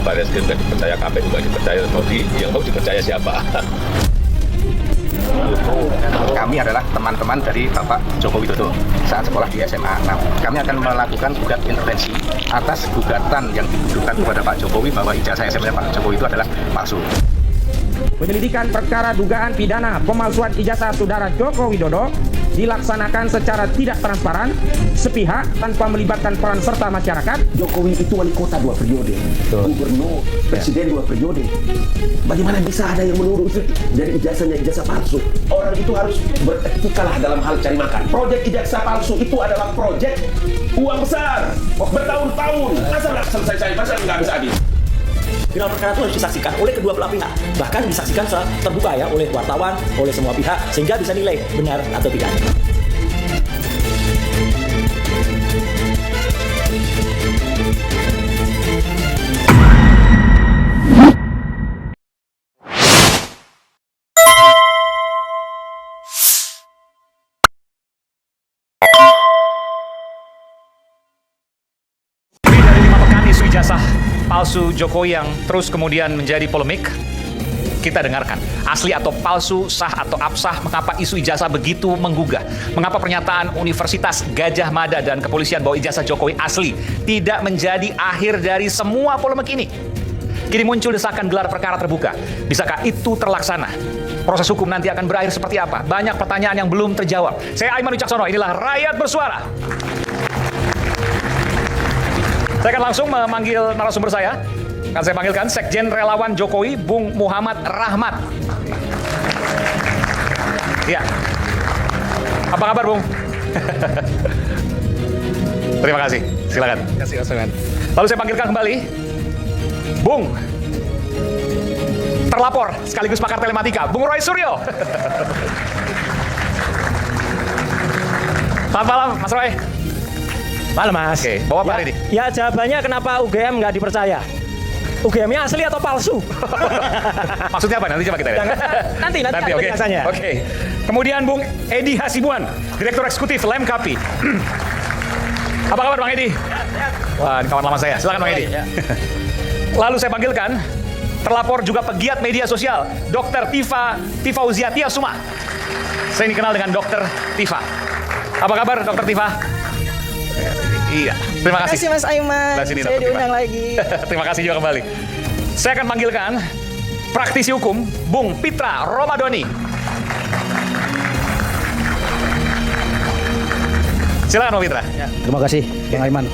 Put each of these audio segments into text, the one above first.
Barreskrim nggak dipercaya, KPU nggak dipercaya, yang mau dipercaya siapa? Kami adalah teman-teman dari Bapak Joko Widodo saat sekolah di SMA. Nah, kami akan melakukan gugat intervensi atas gugatan yang dituduhkan kepada Pak Jokowi bahwa ijazah SMA Pak Jokowi itu adalah palsu. Penyelidikan perkara dugaan pidana pemalsuan ijazah saudara Joko Widodo dilaksanakan secara tidak transparan, sepihak, tanpa melibatkan peran serta masyarakat. Jokowi itu wali kota 2 periode, gubernur, presiden 2 periode. Bagaimana bisa ada yang menuduh dari ijazahnya ijazah palsu? Orang itu harus beretika lah dalam hal cari makan. Proyek ijazah palsu itu adalah proyek uang besar, bertahun-tahun. Masa nggak selesai, masa nggak bisa habis? Gelar perkara itu harus disaksikan oleh kedua belah pihak, bahkan disaksikan secara terbuka ya oleh wartawan, oleh semua pihak, sehingga bisa nilai benar atau tidak. Lebih dari 5 pekan isu ijazah palsu Jokowi yang terus kemudian menjadi polemik, kita dengarkan asli atau palsu, sah atau absah, mengapa isu ijazah begitu menggugah, mengapa pernyataan Universitas Gadjah Mada dan kepolisian bahwa ijazah Jokowi asli tidak menjadi akhir dari semua polemik ini. Kini muncul desakan gelar perkara terbuka. Bisakah itu terlaksana? Proses hukum nanti akan berakhir seperti apa? Banyak pertanyaan yang belum terjawab. Saya Aiman Wicaksono, inilah Rakyat Bersuara. Saya akan langsung memanggil narasumber saya. Akan saya panggilkan Sekjen Relawan Jokowi, Bung Muhammad Rahmat. Iya. Apa kabar, Bung? Terima kasih. Silakan. Terima kasih. Lalu saya panggilkan kembali Bung terlapor sekaligus pakar telematika, Bung Roy Suryo. Selamat malam, Mas Roy. Malam Mas. Oke, bawa apa hari ini? Ya jawabannya kenapa UGM nggak dipercaya? UGM-nya asli atau palsu? Maksudnya apa? Nanti coba kita lihat. Nanti ada oke. penjelasannya. Oke. Kemudian Bung Edi Hasibuan, Direktur Eksekutif Lem Kapi. Apa kabar Bang Edi? Wah, ini kawan lama saya. Silakan Bang Edi. Lalu saya panggilkan terlapor juga pegiat media sosial, Dr. Tifa Uziatia Suma. Saya dikenal dengan Dr. Tifa. Apa kabar Dr. Tifa? Iya, terima kasih. Terima kasih Mas Aiman, Sini, saya Dr. diundang Tifa. lagi. Terima kasih juga kembali. Saya akan panggilkan praktisi hukum, Bung Pitra Romadoni. Silakan Bung Pitra. Terima kasih, Bang Aiman.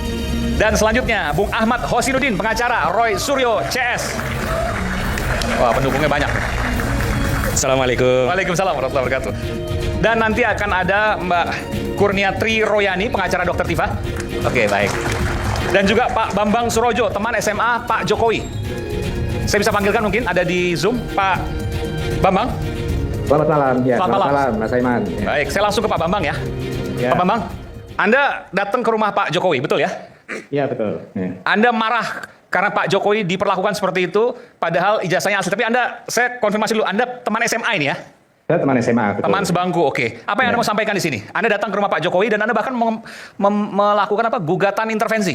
Dan selanjutnya Bung Ahmad Hosinuddin, pengacara Roy Suryo CS. Wah, pendukungnya banyak. Assalamualaikum. Waalaikumsalam warahmatullahi wabarakatuh. Dan nanti akan ada Mbak Kurniatri Royani, pengacara Dr. Tifa. Oke, baik. Dan juga Pak Bambang Surojo, teman SMA Pak Jokowi. Saya bisa panggilkan mungkin, ada di Zoom, Pak Bambang. Selamat malam, ya. Selamat malam. Mas Aiman. Ya. Baik, saya langsung ke Pak Bambang ya. Ya. Pak Bambang, Anda datang ke rumah Pak Jokowi, betul ya? Iya, betul. Ya. Anda marah karena Pak Jokowi diperlakukan seperti itu, padahal ijazahnya asli. Tapi Anda, saya konfirmasi dulu, Anda teman SMA ini ya? Saya teman SMA. Betul. Teman sebangku, oke. Apa yang Anda mau sampaikan di sini? Anda datang ke rumah Pak Jokowi dan Anda bahkan melakukan apa? Gugatan intervensi.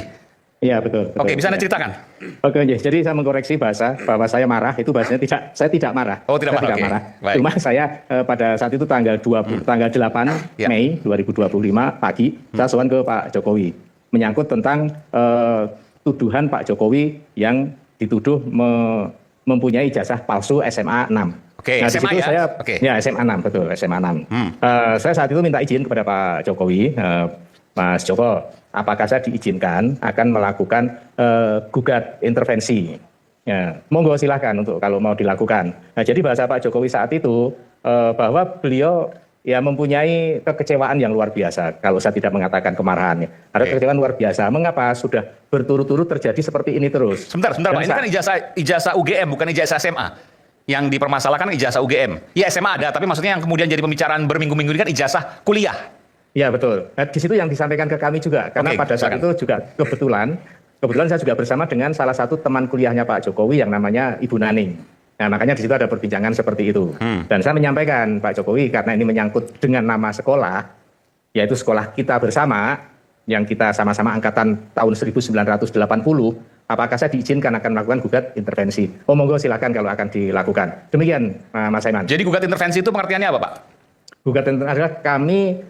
Iya, betul. Oke, bisa Anda ceritakan? Oke, jadi saya mengkoreksi bahasa bahwa saya marah, itu bahasanya saya tidak marah. Oh, tidak Saya marah, oke. marah. Baik. Cuma saya pada saat itu tanggal 8 Ya. Mei 2025 pagi, saya sowan ke Pak Jokowi menyangkut tentang tuduhan Pak Jokowi yang dituduh mempunyai ijazah palsu SMA 6. Oke, Nah, SMA di situ ya? saya Oke. ya SMA 6, betul, SMA 6. Saya saat itu minta izin kepada Pak Jokowi, Mas Joko, apakah saya diizinkan akan melakukan gugat intervensi. Ya, monggo silakan untuk kalau mau dilakukan. Nah, jadi bahasa Pak Jokowi saat itu bahwa beliau ya mempunyai kekecewaan yang luar biasa kalau saya tidak mengatakan kemarahannya. Ada kekecewaan luar biasa. Mengapa sudah berturut-turut terjadi seperti ini terus? Sebentar Pak. Ini kan ijazah UGM, bukan ijazah SMA. Yang dipermasalahkan ijazah UGM. Ya SMA ada, tapi maksudnya yang kemudian jadi pembicaraan berminggu-minggu ini kan ijazah kuliah. Ya betul. Nah, di situ yang disampaikan ke kami juga. Karena pada saat itu juga kebetulan saya juga bersama dengan salah satu teman kuliahnya Pak Jokowi yang namanya Ibu Naning. Nah, makanya di situ ada perbincangan seperti itu. Dan saya menyampaikan Pak Jokowi karena ini menyangkut dengan nama sekolah, yaitu sekolah kita bersama, yang kita sama-sama angkatan tahun 1980, apakah saya diizinkan akan melakukan gugat intervensi. Oh monggo silakan kalau akan dilakukan. Demikian Mas Aiman. Jadi gugat intervensi itu pengertiannya apa, Pak? Gugatan adalah kami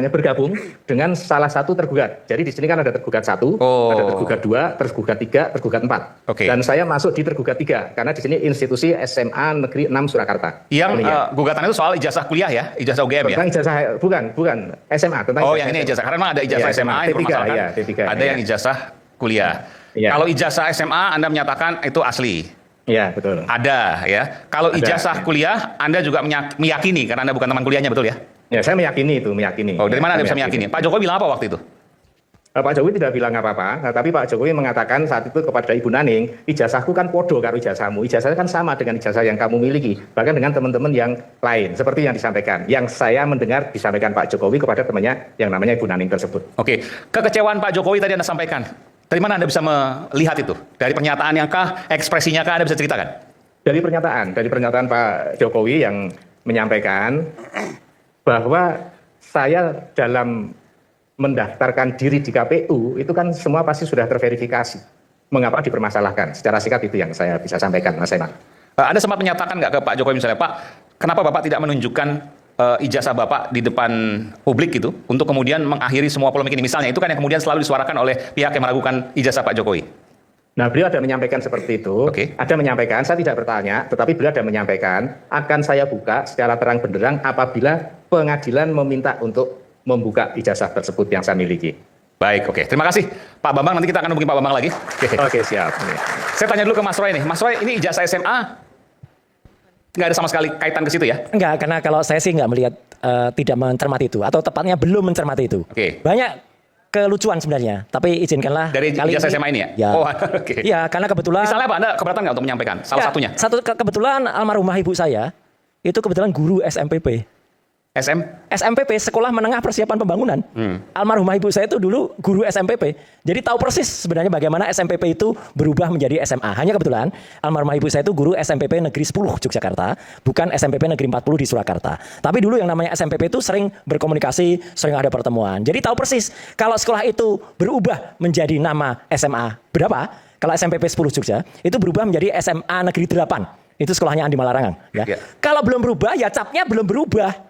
bergabung dengan salah satu tergugat. Jadi di sini kan ada tergugat 1, ada tergugat 2, tergugat 3, tergugat 4. Oke. Dan saya masuk di tergugat 3 karena di sini institusi SMA Negeri 6 Surakarta. Yang gugatan itu soal ijazah kuliah ya, ijazah UGM ya? Tentang ijazah bukan SMA tentang yang ini ijazah. Karena memang ada ijazah SMA yang dipermasalahkan. T3, ada yang ijazah kuliah. Kalau ijazah SMA Anda menyatakan itu asli. Iya, betul. Ada ya. Kalau ijazah kuliah Anda juga meyakini karena Anda bukan teman kuliahnya, betul ya? Ya, saya meyakini itu, meyakini. Oh, dari mana Anda bisa meyakini? Pak Jokowi bilang apa waktu itu? Pak Jokowi tidak bilang apa-apa, tapi Pak Jokowi mengatakan saat itu kepada Ibu Naning, ijazahku kan podo karo ijazahmu. Ijazahnya kan sama dengan ijazah yang kamu miliki, bahkan dengan teman-teman yang lain, seperti yang disampaikan. Yang saya mendengar disampaikan Pak Jokowi kepada temannya yang namanya Ibu Naning tersebut. Oke, kekecewaan Pak Jokowi tadi Anda sampaikan. Dari mana Anda bisa melihat itu? Dari pernyataannya kah, ekspresinya kah, Anda bisa ceritakan? Dari pernyataan Pak Jokowi yang menyampaikan bahwa saya dalam mendaftarkan diri di KPU itu kan semua pasti sudah terverifikasi. Mengapa dipermasalahkan? Secara singkat itu yang saya bisa sampaikan, Mas Aiman. Anda sempat menyatakan nggak ke Pak Jokowi misalnya, Pak, kenapa Bapak tidak menunjukkan ijazah Bapak di depan publik gitu untuk kemudian mengakhiri semua polemik ini? Misalnya itu kan yang kemudian selalu disuarakan oleh pihak yang meragukan ijazah Pak Jokowi. Nah, beliau ada menyampaikan seperti itu. Oke. Ada menyampaikan, saya tidak bertanya, tetapi beliau ada menyampaikan akan saya buka secara terang benderang apabila pengadilan meminta untuk membuka ijazah tersebut yang saya miliki. Baik, oke. Terima kasih Pak Bambang, nanti kita akan hubungi Pak Bambang lagi. Oke, siap. Saya tanya dulu ke Mas Roy nih. Mas Roy, ini ijazah SMA nggak ada sama sekali kaitan ke situ ya? Enggak, karena kalau saya sih nggak melihat tidak mencermati itu, atau tepatnya belum mencermati itu. Oke. Banyak kelucuan sebenarnya, tapi izinkanlah dari kali ijazah SMA ini ya? Ya. Oh, oke. Iya, karena kebetulan. Misalnya apa? Anda keberatan nggak untuk menyampaikan salah satunya? Kebetulan almarhumah ibu saya itu kebetulan guru SMPP. SMPP, Sekolah Menengah Persiapan Pembangunan. Almarhumah ibu saya itu dulu guru SMPP. Jadi tahu persis sebenarnya bagaimana SMPP itu berubah menjadi SMA. Hanya kebetulan almarhumah ibu saya itu guru SMPP Negeri 10 Yogyakarta, bukan SMPP Negeri 40 di Surakarta. Tapi dulu yang namanya SMPP itu sering berkomunikasi, sering ada pertemuan. Jadi tahu persis kalau sekolah itu berubah menjadi nama SMA berapa? Kalau SMPP 10 Jogja itu berubah menjadi SMA Negeri 8. Itu sekolahnya Andi Malarangang. Ya. Kalau belum berubah, ya capnya belum berubah.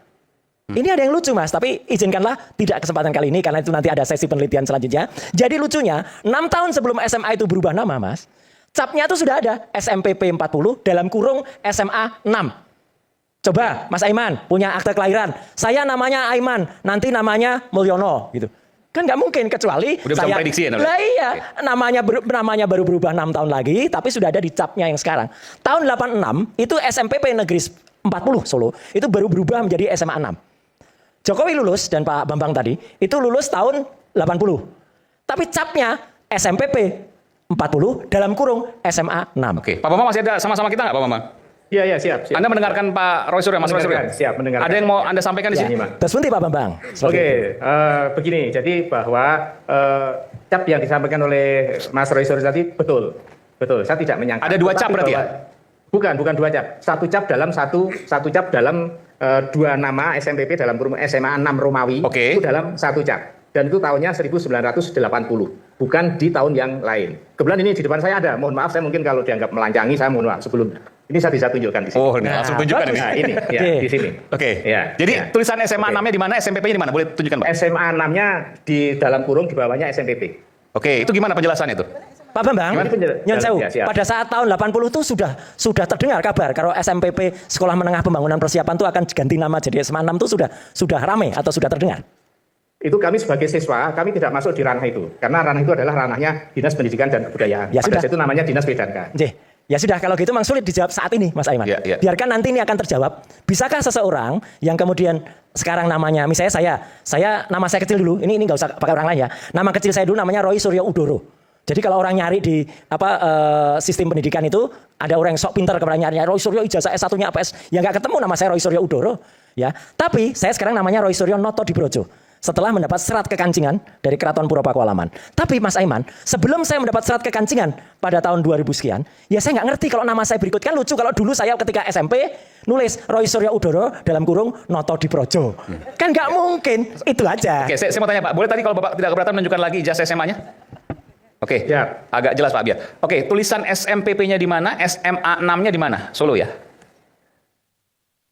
Ini ada yang lucu Mas, tapi izinkanlah tidak kesempatan kali ini karena itu nanti ada sesi penelitian selanjutnya. Jadi lucunya, 6 tahun sebelum SMA itu berubah nama Mas, capnya itu sudah ada SMPP 40 dalam kurung SMA 6. Coba Mas Aiman punya akte kelahiran, saya namanya Aiman, nanti namanya Mulyono gitu. Kan nggak mungkin kecuali udah saya prediksi ya, iya, namanya baru berubah 6 tahun lagi, tapi sudah ada di capnya yang sekarang. Tahun 86 itu SMPP Negeri 40 Solo itu baru berubah menjadi SMA 6. Jokowi lulus dan Pak Bambang tadi itu lulus tahun 80. Tapi capnya SMPP 40 dalam kurung SMA 6. Oke, Pak Bambang masih ada sama-sama kita nggak Pak Bambang? Iya, siap. Anda mendengarkan Pak Roy Suryo, Mas Roy Suryo? Siap, mendengarkan. Ada yang mau Anda sampaikan di sini? Terus nanti Pak Bambang. Oke, begini, jadi bahwa cap yang disampaikan oleh Mas Roy Suryo tadi betul. Saya tidak menyangka. Ada 2 cap berarti ya? Bukan 2 cap. Satu cap dalam 2 nama SMPP dalam kurung SMA 6 Romawi. Itu dalam 1 cap. Dan itu tahunnya 1980, bukan di tahun yang lain. Kebetulan ini di depan saya ada. Mohon maaf, saya mungkin kalau dianggap melancangi, saya mohon maaf sebelum. Ini saya bisa tunjukkan di sini. Oh, langsung tunjukkan ini. Nah, ini ya, di sini. Oke. Ya, jadi tulisan SMA 6-nya di mana, SMPP-nya di mana? Boleh tunjukkan, Pak? SMA 6-nya di dalam kurung, di bawahnya SMPP. Oke, itu gimana penjelasannya itu? Pak Bambang, Nyon Sewu, ya, pada saat tahun 80 itu sudah terdengar kabar kalau SMPP Sekolah Menengah Pembangunan Persiapan itu akan ganti nama jadi SMA 6 itu sudah ramai atau sudah terdengar? Itu kami sebagai siswa, kami tidak masuk di ranah itu. Karena ranah itu adalah ranahnya Dinas Pendidikan dan Kebudayaan. Ya, pada saat itu namanya Dinas PDK. Ya sudah, kalau gitu memang sulit dijawab saat ini Mas Aiman. Biarkan nanti ini akan terjawab. Bisakah seseorang yang kemudian sekarang namanya, misalnya nama saya kecil dulu, ini nggak usah pakai orang lain ya. Nama kecil saya dulu namanya Roy Suryo Udoro. Jadi kalau orang nyari di sistem pendidikan itu ada orang yang sok pintar kepada nyari Roy Suryo ijazah S1-nya apa ya nggak ketemu nama saya Roy Suryo Udoro ya. Tapi saya sekarang namanya Roy Suryo Noto Dibrojo setelah mendapat serat kekancingan dari Keraton Puro Pakualaman. Tapi Mas Aiman, sebelum saya mendapat serat kekancingan pada tahun 2000 sekian, ya saya nggak ngerti kalau nama saya berikut. Kan lucu kalau dulu saya ketika SMP nulis Roy Suryo Udoro dalam kurung Noto Dibrojo. Kan nggak mungkin, itu aja. Oke, saya mau tanya Pak, boleh tadi kalau Bapak tidak keberatan menunjukkan lagi ijazah SMA-nya? Oke, Ya. agak jelas Pak biar. Oke, tulisan SMPP-nya di mana? SMA 6-nya di mana? Solo ya?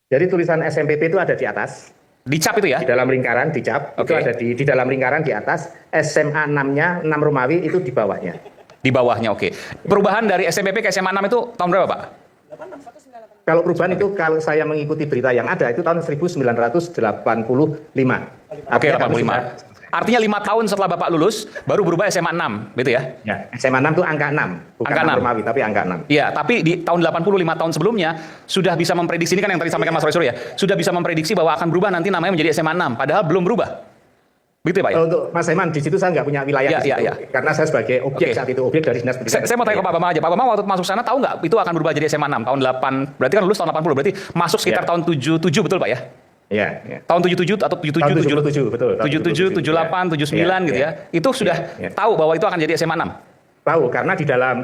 Jadi tulisan SMPP itu ada di atas, Dicap itu ya? di dalam lingkaran dicap, Oke. itu ada di dalam lingkaran di atas, SMA 6-nya, 6 Romawi itu di bawahnya. Di bawahnya, oke. Perubahan dari SMPP ke SMA 6 itu tahun berapa Pak? Kalau perubahan itu kalau saya mengikuti berita yang ada itu tahun 1985. Oke, Artinya kami 85. Artinya 5 tahun setelah Bapak lulus, baru berubah SMA 6, gitu ya? Ya, SMA 6 itu angka 6, bukan Angka 6. Romawi tapi angka 6. Iya, tapi di tahun 85 tahun sebelumnya sudah bisa memprediksi, ini kan yang tadi sampaikan Mas Roy Surya, sudah bisa memprediksi bahwa akan berubah nanti namanya menjadi SMA 6, padahal belum berubah. Begitu ya Pak ya? Untuk Mas Saiman di situ saya nggak punya wilayah Ya, di situ, ya, ya. karena saya sebagai objek Oke. saat itu objek dari dinas pendidikan. Saya mau tanya ke Pak Bambang aja. Pak Bambang waktu masuk sana tahu nggak itu akan berubah jadi SMA 6 tahun 8, berarti kan lulus tahun 80, berarti masuk sekitar Ya. tahun 77 betul Pak ya? Ya, ya. Tahun 77 atau 77, Tahun 77, betul. Tahun 77, 78, 79 gitu ya. Itu sudah tahu bahwa itu akan jadi SMA 6. Tahu karena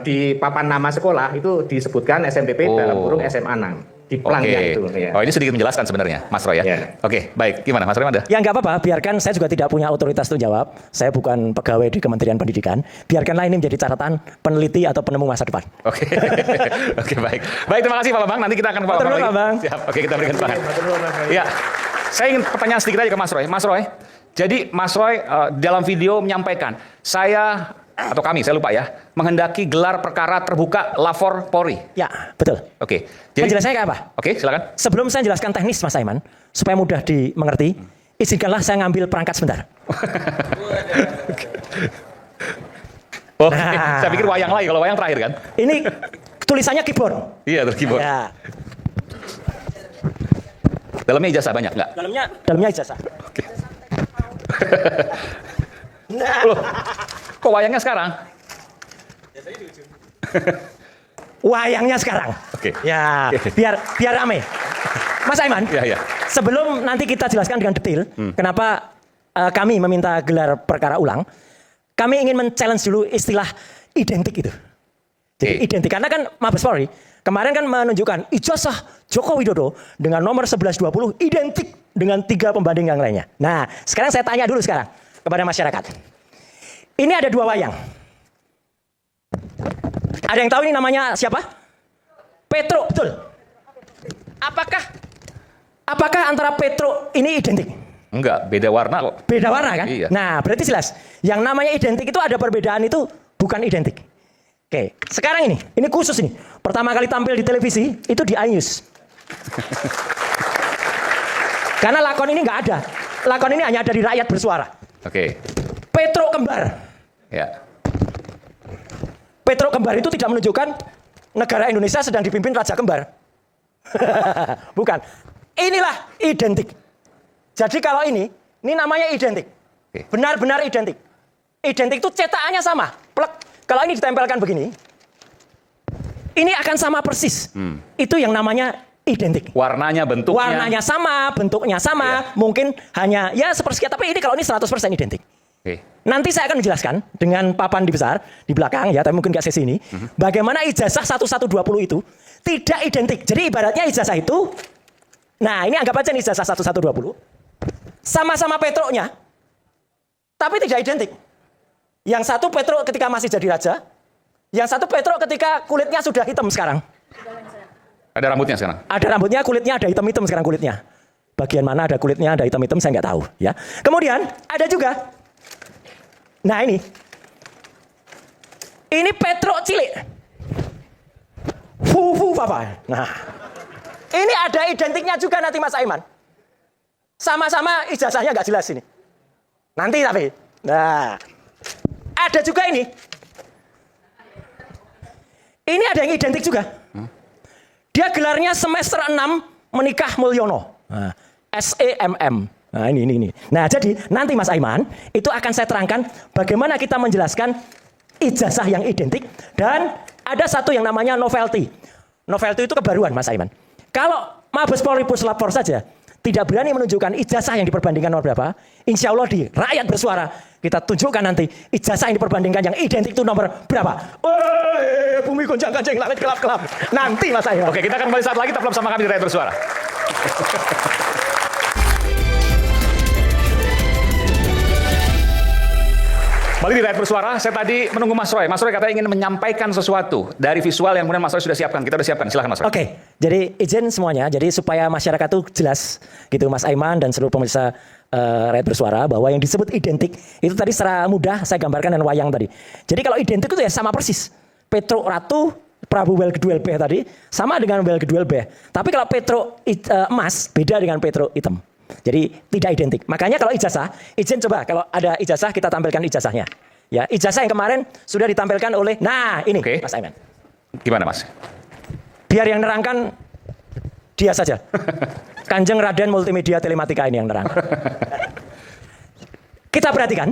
di papan nama sekolah itu disebutkan SMPP Oh. dalam kurung SMA 6 di pelangnya itu. Ya. Oh, ini sedikit menjelaskan sebenarnya, Mas Roy ya. Ya. Oke, baik. Gimana Mas Roy ada? Ya nggak apa-apa, biarkan saya juga tidak punya otoritas untuk jawab. Saya bukan pegawai di Kementerian Pendidikan. Biarkanlah ini menjadi catatan peneliti atau penemu masa depan. Oke. Oke, baik. Baik, terima kasih Pak Bambang. Nanti kita akan ke Pak Terima Bambang kasih, lagi. Bang. Siap. Oke, kita berikan semangat. Iya. Saya ingin pertanyaan sedikit aja ke Mas Roy. Mas Roy, jadi Mas Roy dalam video menyampaikan, saya atau kami, saya lupa ya, menghendaki gelar perkara terbuka lapor Polri. Ya, betul. Oke. Jadi, Penjelasannya kayak apa? Oke, silakan. Sebelum saya jelaskan teknis Mas Aiman, supaya mudah dimengerti, izinkanlah saya ngambil perangkat sebentar. Oh, Nah. saya pikir wayang lagi, kalau wayang terakhir kan? Ini tulisannya keyboard. Iya, terus keyboard. Ya, Dalamnya ijazah banyak nggak? dalamnya ijazah. Oke. Loh, kok wayangnya sekarang? Wayangnya sekarang. Oke. Ya, Oke. biar rame. Mas Aiman, Iya, iya. sebelum nanti kita jelaskan dengan detail, kenapa kami meminta gelar perkara ulang, kami ingin men-challenge dulu istilah identik itu. Jadi Oke. identik, karena kan Mabes Polri kemarin kan menunjukkan ijazah Joko Widodo dengan nomor 1120 identik dengan 3 pembanding yang lainnya. Nah, sekarang saya tanya dulu sekarang kepada masyarakat. Ini ada 2 wayang. Ada yang tahu ini namanya siapa? Petro, betul. Apakah antara Petro ini identik? Enggak, beda warna kok. Beda warna kan? Iya. Nah, berarti jelas. Yang namanya identik itu ada perbedaan itu bukan identik. Oke, sekarang ini khusus ini. Pertama kali tampil di televisi itu di iNews. Karena lakon ini nggak ada. Lakon ini hanya ada di Rakyat Bersuara. Oke. Petro kembar. Ya. Petro kembar itu tidak menunjukkan negara Indonesia sedang dipimpin raja kembar. Bukan. Inilah identik. Jadi kalau ini namanya identik. Oke. Benar-benar identik. Identik itu cetakannya sama. Plek. Kalau ini ditempelkan begini, ini akan sama persis. Itu yang namanya identik. Warnanya, bentuknya. Warnanya sama, bentuknya sama, mungkin hanya ya sepersekian. Tapi ini kalau ini 100% identik. Oke. Nanti saya akan menjelaskan dengan papan di besar di belakang ya, tapi mungkin nggak sesi ini. Bagaimana ijazah 1120 itu tidak identik. Jadi ibaratnya ijazah itu, nah ini anggap aja nih ijazah 1120, sama-sama Petronya, tapi tidak identik. Yang satu Petro ketika masih jadi raja, yang satu Petro ketika kulitnya sudah hitam sekarang. Ada rambutnya sekarang. Ada rambutnya, kulitnya ada hitam-hitam sekarang kulitnya. Bagian mana ada kulitnya, ada hitam-hitam saya nggak tahu ya. Kemudian ada juga. Nah ini Petro cilik. Fufu papa. Nah, ini ada identiknya juga nanti Mas Aiman. Sama-sama ijazahnya nggak jelas ini. Nanti tapi. Nah, ada juga ini. Ini ada yang identik juga. Dia gelarnya semester 6 menikah Mulyono. Nah, SEMM. Nah ini. Nah jadi nanti Mas Aiman itu akan saya terangkan bagaimana kita menjelaskan ijazah yang identik dan ada satu yang namanya novelty. Novelty itu kebaruan Mas Aiman. Kalau Mabes Polri Puslap 4 saja tidak berani menunjukkan ijazah yang diperbandingkan nomor berapa, insya Allah di Rakyat Bersuara kita tunjukkan nanti ijazah yang diperbandingkan yang identik itu nomor berapa. Bumi goncang-gancing, langit gelap-gelap. Nanti Mas Aiman. Oke, kita akan kembali saat lagi tetap bersama kami di Rakyat Bersuara. Kembali di Rakyat Bersuara, saya tadi menunggu Mas Roy. Mas Roy katanya ingin menyampaikan sesuatu dari visual yang kemudian Mas Roy sudah siapkan. Kita sudah siapkan, silahkan Mas Roy. Oke, jadi izin semuanya. Jadi supaya masyarakat itu jelas, gitu Mas Aiman dan seluruh pemirsa Rakyat Bersuara, bahwa yang disebut identik itu tadi secara mudah saya gambarkan dengan wayang tadi. Jadi kalau identik itu ya sama persis. Petro Ratu, Prabu Welgeduel B tadi sama dengan Welgeduel B. Tapi kalau Petro emas beda dengan Petro hitam. Jadi tidak identik. Makanya kalau ijazah, izin coba kalau ada ijazah kita tampilkan ijazahnya. Ya, ijazah yang kemarin sudah ditampilkan oleh, nah ini Mas Aiman. Gimana Mas? Biar yang nerangkan dia saja. Kanjeng Raden Multimedia Telematika ini yang nerang. Kita perhatikan,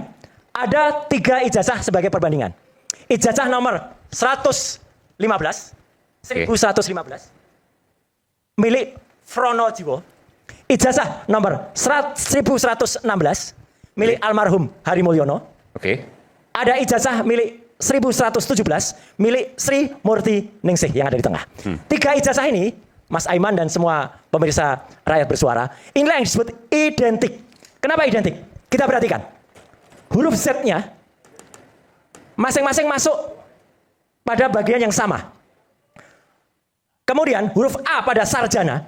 ada 3 ijazah sebagai perbandingan. Ijazah nomor 1115 milik Fronojiwo. Ijazah nomor 1116 milik almarhum Hari Mulyono. Oke. Ada ijazah milik 1117 milik Sri Murti Ningsih yang ada di tengah. 3 ijazah ini, Mas Aiman dan semua pemirsa Rakyat Bersuara, inilah yang disebut identik. Kenapa identik? Kita perhatikan. Huruf Z-nya masing-masing masuk pada bagian yang sama. Kemudian huruf A pada sarjana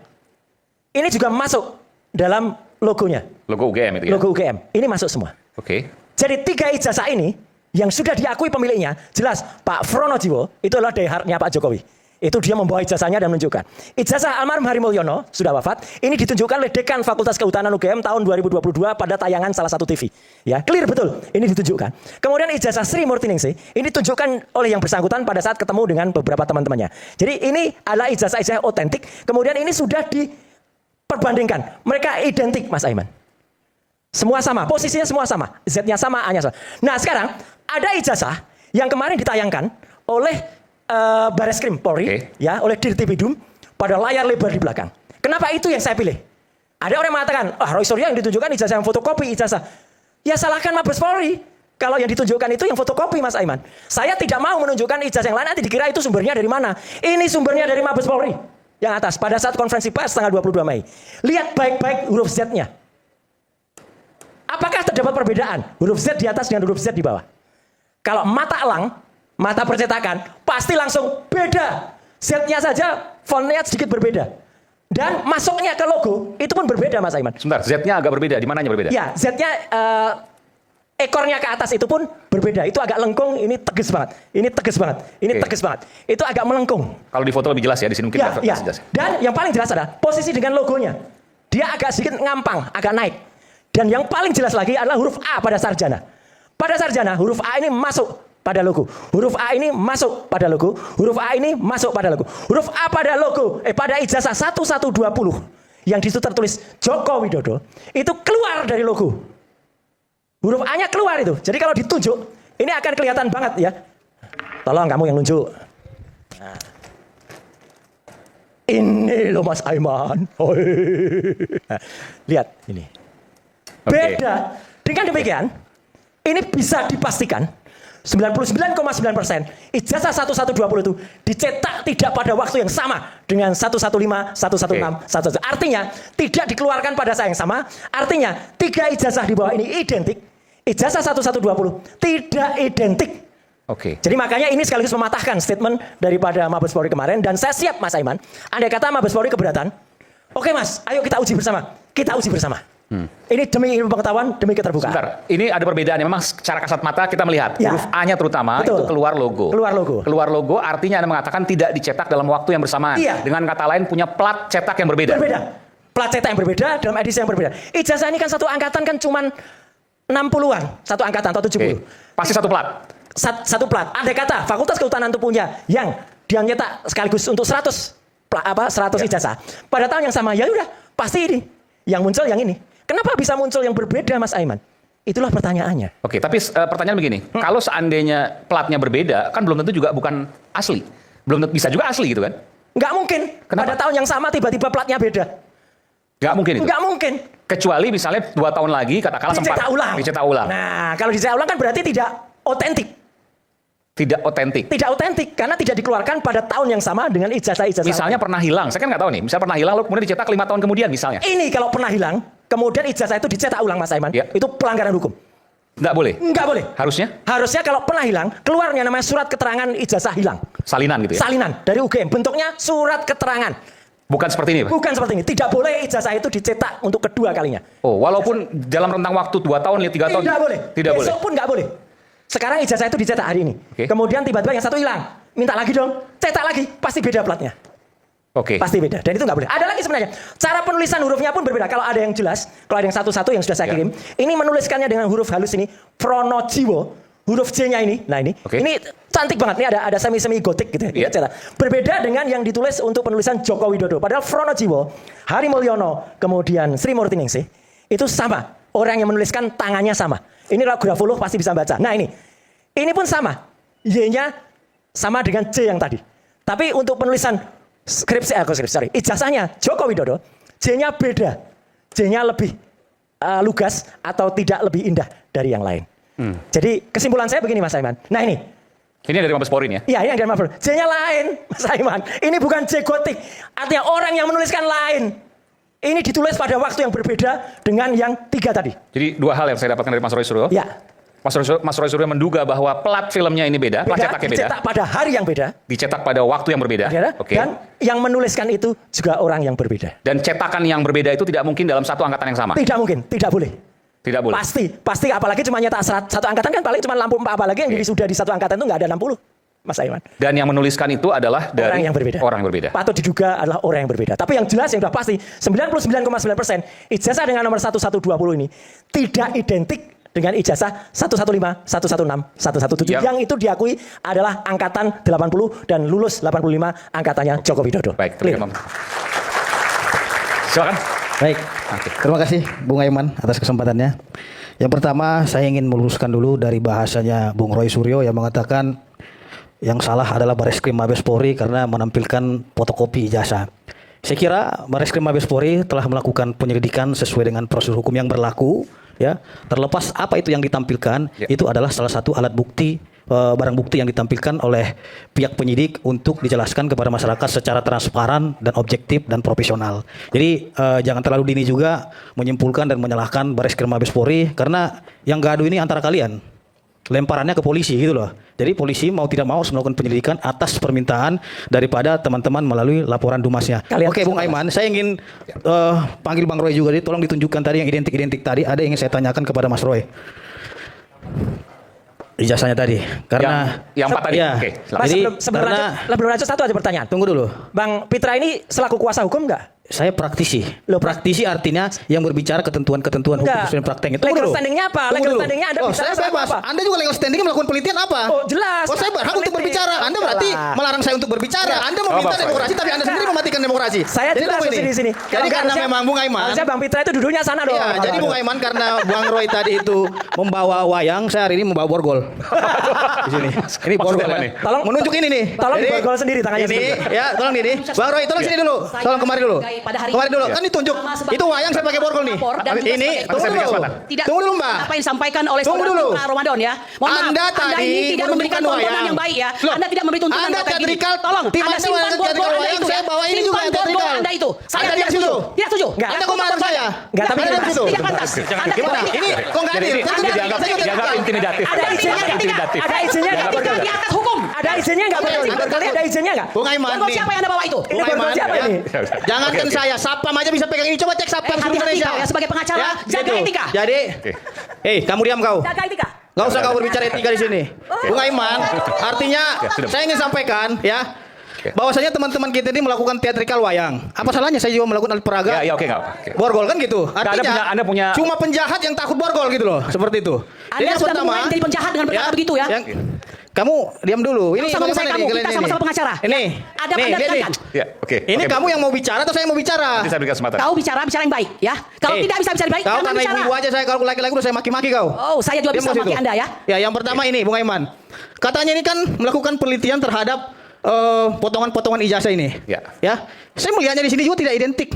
ini juga masuk dalam logonya. Logo UGM itu ya? Logo UGM. Ini masuk semua. Oke. Jadi 3 ijazah ini yang sudah diakui pemiliknya, jelas Pak Fronojiwo itu adalah diehardnya Pak Jokowi. Itu dia membawa ijazahnya dan menunjukkan. Ijazah almarhum Hari Mulyono sudah wafat. Ini ditunjukkan oleh Dekan Fakultas Kehutanan UGM tahun 2022 pada tayangan salah satu TV. Ya, clear betul. Ini ditunjukkan. Kemudian ijazah Sri Murti Ningsih ini ditunjukkan oleh yang bersangkutan pada saat ketemu dengan beberapa teman-temannya. Jadi ini adalah ijazah-ijazah otentik. Kemudian ini sudah diperbandingkan. Mereka identik, Mas Aiman. Semua sama, posisinya semua sama. Z-nya sama, A-nya sama. Nah, sekarang ada ijazah yang kemarin ditayangkan oleh Bareskrim Polri, ya, oleh Dirtipidum pada layar lebar di belakang. Kenapa itu yang saya pilih? Ada orang yang mengatakan, Roy Suryo yang ditunjukkan ijazah yang fotokopi ijazah. Ya salahkan Mabes Polri. Kalau yang ditunjukkan itu yang fotokopi, Mas Aiman. Saya tidak mau menunjukkan ijazah yang lain, nanti dikira itu sumbernya dari mana. Ini sumbernya dari Mabes Polri. Yang atas, pada saat konferensi pers tanggal 22 Mei. Lihat baik-baik huruf Z-nya. Apakah terdapat perbedaan huruf Z di atas dengan huruf Z di bawah? Kalau mata elang, mata percetakan, pasti langsung beda. Z-nya saja fontnya sedikit berbeda. Dan masuknya ke logo, itu pun berbeda, Mas Aiman. Sebentar, Z-nya agak berbeda. Di mananya berbeda? Ya, Z-nya ekornya ke atas itu pun berbeda. Itu agak lengkung, ini tegas banget. Ini tegas banget. Ini tegas banget. Itu agak melengkung. Kalau di foto lebih jelas ya, di sini mungkin ya. jelas. Dan yang paling jelas adalah posisi dengan logonya. Dia agak sedikit ngampang, agak naik. Dan yang paling jelas lagi adalah huruf A pada sarjana. Pada sarjana, huruf A ini masuk pada logo. Huruf A ini masuk pada logo. Huruf A ini masuk pada logo. Huruf A pada logo, pada ijazah 1120 yang disitu tertulis Joko Widodo, itu keluar dari logo. Huruf A-nya keluar itu. Jadi kalau ditunjuk, ini akan kelihatan banget ya. Tolong kamu yang nunjuk. Nah. Ini loh Mas Aiman. Lihat ini. Beda. Dengan demikian, ini bisa dipastikan 99,9% ijazah 1120 itu dicetak tidak pada waktu yang sama dengan 115, 116, 117. Artinya tidak dikeluarkan pada saat yang sama. Artinya 3 ijazah di bawah ini identik. Ijazah 1120 tidak identik. Jadi makanya ini sekaligus mematahkan statement daripada Mabes Polri kemarin. Dan saya siap, Mas Aiman, andai kata Mabes Polri keberatan, oke Mas, ayo kita uji bersama. Kita uji bersama. Ini demi ilmu pengetahuan, demi keterbukaan. Sebentar, ini ada perbedaannya. Memang secara kasat mata kita melihat huruf A-nya terutama itu keluar logo. Keluar logo artinya Anda mengatakan tidak dicetak dalam waktu yang bersamaan. Dengan kata lain punya plat cetak yang berbeda. Plat cetak yang berbeda dalam edisi yang berbeda. Ijazah ini kan satu angkatan kan cuman 60-an, satu angkatan atau 70. Pasti satu plat. Satu plat. Andai kata Fakultas Kehutanan itu punya yang dia nyetak sekaligus untuk 100 ijazah. Pada tahun yang sama, ya udah pasti ini yang muncul yang ini. Kenapa bisa muncul yang berbeda, Mas Aiman? Itulah pertanyaannya. Tapi pertanyaan begini, kalau seandainya platnya berbeda, kan belum tentu juga bukan asli. Belum tentu, bisa juga asli gitu kan? Nggak mungkin. Pada tahun yang sama tiba-tiba platnya beda. Nggak mungkin itu? Nggak mungkin. Kecuali misalnya 2 tahun lagi, katakanlah sempat dicetak ulang. Nah, kalau dicetak ulang kan berarti tidak otentik. Tidak otentik, karena tidak dikeluarkan pada tahun yang sama dengan ijazah-ijazah. Misalnya pernah hilang, saya kan nggak tahu nih. Misalnya pernah hilang, lalu kemudian dicetak 5 tahun kemudian misalnya. Ini kalau pernah hilang, kemudian ijazah itu dicetak ulang, Mas Aiman, itu pelanggaran hukum. Nggak boleh? Nggak boleh. Harusnya? Harusnya kalau pernah hilang, keluarnya namanya surat keterangan ijazah hilang. Salinan gitu ya? Salinan dari UGM. Bentuknya surat keterangan. Bukan seperti ini, Pak? Bukan seperti ini. Tidak boleh ijazah itu dicetak untuk kedua kalinya. Oh, walaupun dalam rentang waktu 2 tahun, 3 tahun? Tidak boleh. Tidak boleh? Besok pun nggak boleh. Sekarang ijazah itu dicetak hari ini. Oke. Kemudian tiba-tiba yang satu hilang. Minta lagi dong. Cetak lagi. Pasti beda platnya. Oke. Pasti beda. Dan itu nggak boleh. Ada lagi sebenarnya. Cara penulisan hurufnya pun berbeda. Kalau ada yang jelas, kalau ada yang satu-satu yang sudah saya Ya. kirim. Ini menuliskannya dengan huruf halus ini. Pronojiwo. Huruf J-nya ini. Nah ini. Oke. Ini cantik banget. Ini ada semi-semi gotik gitu ya. Iya. Cetak. Berbeda dengan yang ditulis untuk penulisan Joko Widodo. Padahal Pronojiwo, Hari Mulyono, kemudian Sri Murtiningsih. Itu sama. Orang yang menuliskan tangannya sama. Ini kalau grafolog pasti bisa baca. Nah ini. Ini pun sama. Y-nya sama dengan J yang tadi. Tapi untuk penulisan ijazahnya Joko Widodo, J-nya beda. J-nya lebih lugas atau tidak lebih indah dari yang lain. Jadi kesimpulan saya begini Mas Aiman. Nah ini. Ini dari Mabes Polri ya? Iya, ini dari Mabes Polri. J-nya lain Mas Aiman. Ini bukan J gotik. Artinya orang yang menuliskan lain. Ini ditulis pada waktu yang berbeda dengan yang 3 tadi. Jadi 2 hal yang saya dapatkan dari Mas Roy Suryo. Ya. Mas Roy Suryo menduga bahwa plat filmnya ini beda, plat cetaknya beda. Dicetak pada hari yang beda. Dicetak pada waktu yang berbeda. Oke. Dan yang menuliskan itu juga orang yang berbeda. Dan cetakan yang berbeda itu tidak mungkin dalam satu angkatan yang sama. Tidak mungkin, tidak boleh. Tidak boleh. Pasti apalagi cuma nyetak satu angkatan kan paling cuma lampu 4, apalagi yang sudah di satu angkatan itu nggak ada 60. Mas Aiman. Dan yang menuliskan itu adalah dari orang yang berbeda. Orang yang berbeda. Patut diduga adalah orang yang berbeda. Tapi yang jelas yang sudah pasti 99,9% ijazah dengan nomor 1120 ini tidak identik dengan ijazah 115, 116, 117 yang itu diakui adalah angkatan 80 dan lulus 85 angkatannya Joko Widodo. Baik, Clear. Silakan. Baik, terima kasih Bung Aiman atas kesempatannya. Yang pertama saya ingin meluruskan dulu dari bahasanya Bung Roy Suryo yang mengatakan yang salah adalah Bareskrim Mabes Polri karena menampilkan fotokopi ijazah. Saya kira Bareskrim Mabes Polri telah melakukan penyelidikan sesuai dengan prosedur hukum yang berlaku. Ya, terlepas apa itu yang ditampilkan, itu adalah salah satu alat bukti, barang bukti yang ditampilkan oleh pihak penyidik untuk dijelaskan kepada masyarakat secara transparan dan objektif dan profesional. Jadi jangan terlalu dini juga menyimpulkan dan menyalahkan Bareskrim Mabes Polri karena yang gaduh ini antara kalian. Lemparannya ke polisi gitu loh. Jadi polisi mau tidak mau harus melakukan penyelidikan atas permintaan daripada teman-teman melalui laporan Dumasnya. Oke Bung Aiman, saya ingin panggil Bang Roy juga. Tolong ditunjukkan tadi yang identik-identik tadi. Ada yang ingin saya tanyakan kepada Mas Roy. Ijazahnya tadi. Karena yang 4 tadi. Ya, Oke. Mas, jadi sebelum lanjut satu aja pertanyaan. Tunggu dulu. Bang Pitra ini selaku kuasa hukum nggak? Saya praktisi. Praktisi artinya yang berbicara ketentuan-ketentuan hukum dan praktek. Legal standingnya apa? Legal standingnya Anda bisa saya bebas. apa? Anda juga legal standing melakukan penelitian apa? Oh jelas. Oh saya berhak untuk berbicara. Anda berarti melarang saya untuk berbicara. Anda meminta demokrasi tapi Anda sendiri mematikan demokrasi. Saya jelas di sini. Jadi karena memang Bung Aiman. Harusnya Bang Pitra itu duduknya sana dong. Iya, jadi Bung Aiman karena Bang Roy tadi itu membawa wayang, saya hari ini membawa borgol. Di sini. Ini borgol nih. Tolong menunjuk ini nih. Tolong borgol sendiri tangannya ini, sendiri. ya, tolong ini. Bang Roy, tolong sini dulu. Tolong kemari dulu. Kemari dulu. Kan ditunjuk. Itu wayang saya pakai borgol nih. Ini tunggu dulu. Tunggu dulu Mbak. Apa yang disampaikan oleh saudara Ramadan ya. Anda tadi ini tidak memberikan tontonan yang baik ya. Anda tidak memberi tontonan Anda teatrikal. Tolong. Anda simpan borgol Anda itu. Saya bawa ini juga teatrikal. Anda itu. Saya tidak setuju. Tidak setuju. Anda kok marah saya? Enggak, tapi tidak pantas. Ini kok enggak adil? Dianggap intimidatif. Ada izinnya enggak? Ada izinnya enggak? Di atas hukum. Ada izinnya enggak? Ada izinnya enggak? Bung Aiman. Borgol siapa yang Anda bawa itu? Ini borgol siapa ini? Jangankan saya, Sapam aja bisa pegang ini. Coba cek Sapam seluruh Indonesia. Ya, sebagai pengacara, jaga etika. Jadi, kamu diam kau. Jaga etika. Gak usah kau berbicara etika di sini. Bung Aiman, artinya saya ingin sampaikan ya, bahwasanya teman-teman kita ini melakukan teatrikal wayang. Apa salahnya saya juga melakukan alat peraga? Ya, oke enggak. Borgol kan gitu. Artinya Anda punya cuma penjahat yang takut borgol gitu loh, seperti itu. Anda sudah mulai menjadi penjahat dengan berkata begitu ya. Kamu diam dulu. Ini bagaimana nih? Kita sama-sama pengacara. Ini. Ada tekankan. Ya, oke. Ini kamu yang mau bicara atau saya mau bicara? Nanti saya berikan kesempatan. Kau bicara yang baik ya. Kalau tidak bisa bicara baik, kau jangan karena bicara. ibu-ibu aja saya kalau laki-laki udah saya maki-maki kau. Oh, saya juga bisa maki Anda ya. Ya, yang pertama ini Bung Aiman. Katanya ini kan melakukan penelitian terhadap potongan-potongan ijazah ini. Ya. Saya melihatnya di sini juga tidak identik.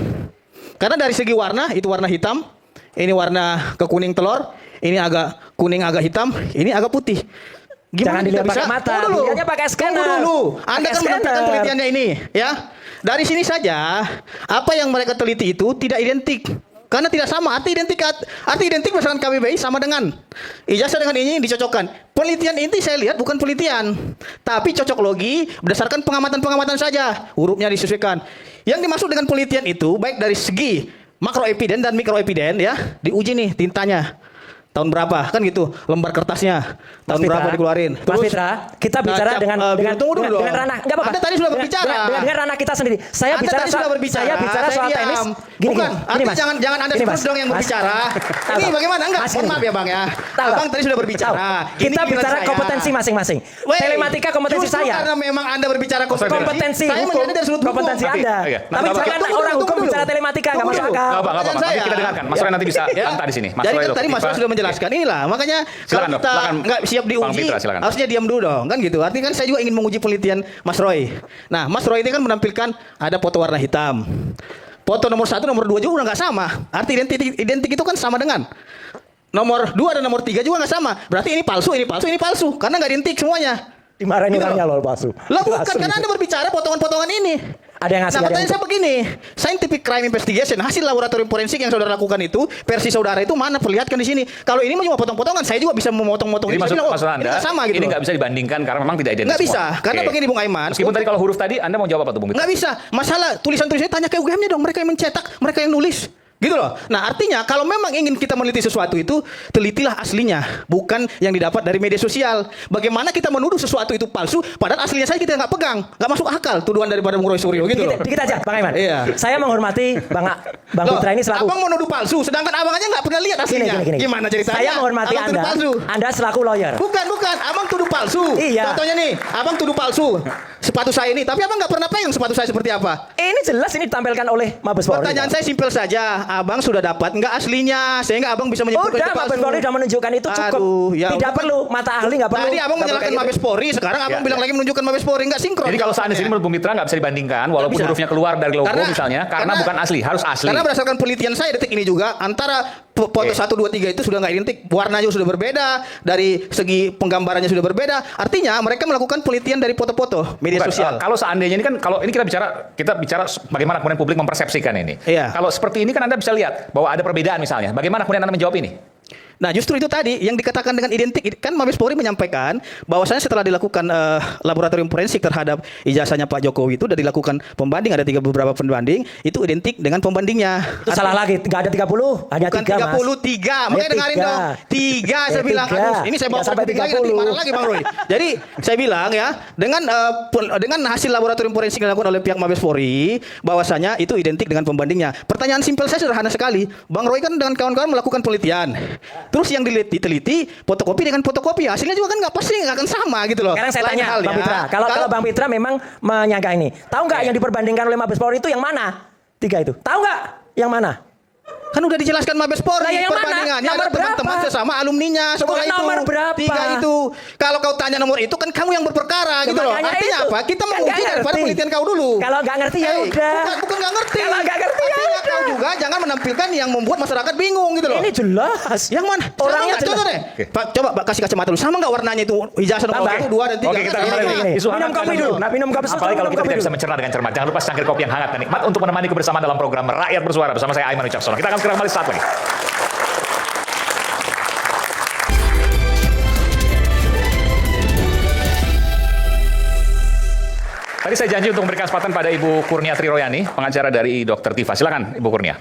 Karena dari segi warna, itu warna hitam, ini warna ke kuning telur, ini agak kuning agak hitam, ini agak putih. Jangan Gimana dilihat pakai mata, dilihatnya pakai scanner. Tunggu dulu. Anda kan menampilkan penelitiannya ini, ya. Dari sini saja, apa yang mereka teliti itu tidak identik. Karena tidak sama, arti identik berdasarkan KBBI sama dengan ijazah dengan ini dicocokkan. Penelitian inti saya lihat bukan penelitian, tapi cocok logi berdasarkan pengamatan-pengamatan saja. Hurufnya disesuaikan. Yang dimaksud dengan penelitian itu baik dari segi makroepiden dan mikroepiden ya, diuji nih tintanya. Tahun berapa kan gitu, lembar kertasnya tahun berapa dikeluarin. Mas Fitra, kita bicara dengan tunggu dulu dengan ranah, enggak apa-apa. Anda tadi sudah berbicara. Dengan ranah kita sendiri. Saya Anda bicara tadi sudah berbicara. Saya bicara soal Saya teknis. diam. Gini, Bukan, gini, artinya Mas. jangan Anda Gini, terus Mas. dong yang Mas. berbicara. Tahu, Ini bagaimana? Enggak, Mas, mohon gini. maaf ya Bang ya. Tahu, Abang tadi sudah berbicara. Tahu. Kita Ini bicara saya. kompetensi masing-masing. Weh, Telematika kompetensi justru saya. Karena memang Anda berbicara Kompetensi saya hukum, menjadi dari sudut hukum. kompetensi Anda. Oke. Tapi jangan orang hukum bicara telematika, nggak masuk akal. Nggak apa-apa. Pertanyaan Nanti saya. kita dengarkan. Mas Roy nanti bisa bantah di sini. Mas Jadi Roy, kan tadi Mas Roy Tifa. sudah menjelaskan inilah, makanya Silakan, kalau Dok. kita Silakan. nggak siap Bang diuji, Fitra, silakan. harusnya diam dulu dong, kan gitu. Artinya kan saya juga ingin menguji penelitian Mas Roy. Nah, Mas Roy ini kan menampilkan ada foto warna hitam. Foto nomor 1, nomor 2 juga nggak sama. Arti identik itu kan sama dengan nomor 2 dan nomor 3 juga nggak sama. Berarti ini palsu, ini palsu, ini palsu. Karena nggak identik semuanya. Dimarahin Gitu orangnya loh. loh palsu. Lah bukan, Palsu karena gitu. Anda berbicara potongan-potongan ini. Ada yang ngasih, Nah, ada yang pertanyaan saya begini, scientific crime investigation, hasil laboratorium forensik yang saudara lakukan itu, versi saudara itu mana? Perlihatkan di sini. Kalau ini cuma potong-potongan, saya juga bisa memotong-motong Jadi ini. Saya bilang, maksud ini Anda, nggak sama gitu. ini loh. nggak bisa dibandingkan karena memang tidak identik Nggak bisa, semua. karena Oke. begini Bung Aiman. Meskipun tadi kalau huruf tadi, Anda mau jawab apa tuh Bung Fitra? Nggak bisa. Masalah tulisan-tulisannya tanya ke UGM-nya dong. Mereka yang mencetak, mereka yang nulis. Gitu loh. Nah artinya kalau memang ingin kita meneliti sesuatu itu, telitilah aslinya. Bukan yang didapat dari media sosial. Bagaimana kita menuduh sesuatu itu palsu, padahal aslinya saya kita nggak pegang. Nggak masuk akal tuduhan daripada Bung Roy Suryo gitu loh. Dikit aja, Bang Aiman. Iya. Saya menghormati Bang Loh, Fitra ini selaku. Abang mau nuduh palsu, sedangkan abang aja nggak pernah lihat aslinya. Gimana ceritanya? Saya menghormati Abang tuduh Anda. palsu. Anda selaku lawyer. Bukan, abang tuduh palsu. Iya. Contohnya nih, abang tuduh palsu sepatu saya ini, tapi abang nggak pernah pegang sepatu saya seperti apa. Ini jelas ini ditampilkan oleh Mabes Polri. Pertanyaan saya simpel saja, abang sudah dapat nggak aslinya, sehingga abang bisa menyebutkan Udah, itu palsu. Mabes Polri sudah menunjukkan itu cukup. Aduh, ya Tidak udah. perlu mata ahli, nggak perlu. Tadi abang menyalahkan Gitu. Mabes Polri, sekarang abang bilang lagi menunjukkan Mabes Polri, nggak sinkron. Jadi kalau seandainya ini menurut Bung Mitra nggak bisa dibandingkan, walaupun bisa. hurufnya keluar dari logo misalnya, karena bukan asli, harus asli. Karena berdasarkan penelitian saya detik ini juga, antara foto 1, 2, 3 itu sudah nggak identik, warnanya sudah berbeda, dari segi penggambarannya sudah berbeda. Artinya mereka melakukan penelitian dari foto-foto media Bukan, sosial. kalau seandainya ini kan, kalau ini kita bicara bagaimana kemudian publik mempersepsikan ini. Iya. Kalau seperti ini kan Anda bisa lihat bahwa ada perbedaan misalnya. Bagaimana kemudian Anda menjawab ini? Nah justru itu tadi yang dikatakan dengan identik, kan Mabes Polri menyampaikan bahwasanya setelah dilakukan laboratorium forensik terhadap ijazahnya Pak Jokowi itu sudah dilakukan pembanding, ada beberapa pembanding, itu identik dengan pembandingnya. Itu salah lagi, nggak ada 30, hanya Bukan 3 Mas. 33, makanya Ya, dengarin 3. dong. 3 saya Ya, bilang, 3. aduh, ini saya bawa Nggak sampai politik lagi nanti 30. marah lagi Bang Roy. Jadi saya bilang ya, dengan hasil laboratorium forensik yang dilakukan oleh pihak Mabes Polri, bahwasanya itu identik dengan pembandingnya. Pertanyaan simpel saya sederhana sekali. Bang Roy kan dengan kawan-kawan melakukan penelitian. Terus yang diteliti fotokopi dengan fotokopi, hasilnya juga kan nggak pasti nggak akan sama gitu loh. Sekarang saya Lain tanya halnya, Bang Fitra, kalau Bang Fitra memang menyangka ini, tahu nggak yang diperbandingkan oleh Mabes Polri itu yang mana? 3 itu, tahu nggak yang mana? kan udah dijelaskan Mabes Polri Lah, yang mana? perbandingannya Nomor ada teman-teman berapa? sesama alumninya sekolah Bukan itu. nomor berapa? 3 itu. Kalau kau tanya nomor itu kan kamu yang berperkara gitu loh. Makanya Artinya itu. apa? Kita Kan menguji nggak daripada ngerti. penelitian kau dulu. Kalau nggak ngerti ya udah. Bukan nggak ngerti. Kalau nggak ngerti ya Artinya udah. kau juga jangan menampilkan yang membuat masyarakat bingung gitu loh. Ini jelas. Yang mana? Orangnya Sama nggak? Contoh deh. Pak, coba Pak, kasih kacamata dulu. Sama nggak warnanya itu ijazah nomor Tambah. 1, 2 dan 3? Oke, kita kembali lagi. Isu Minum hangat kopi kan dulu. dulu. Minum kopi. Apalagi kalau kita Minum tidak bisa kopi mencerna dengan cermat. Jangan lupa secangkir kopi yang hangat dan nikmat untuk menemani kebersamaan dalam program Rakyat Bersuara bersama saya Aiman Wicaksono. Kita akan segera kembali saat lagi. Tadi saya janji untuk memberikan kesempatan pada Ibu Kurnia Triroyani, pengacara dari Dr. Tifa. Silakan Ibu Kurnia.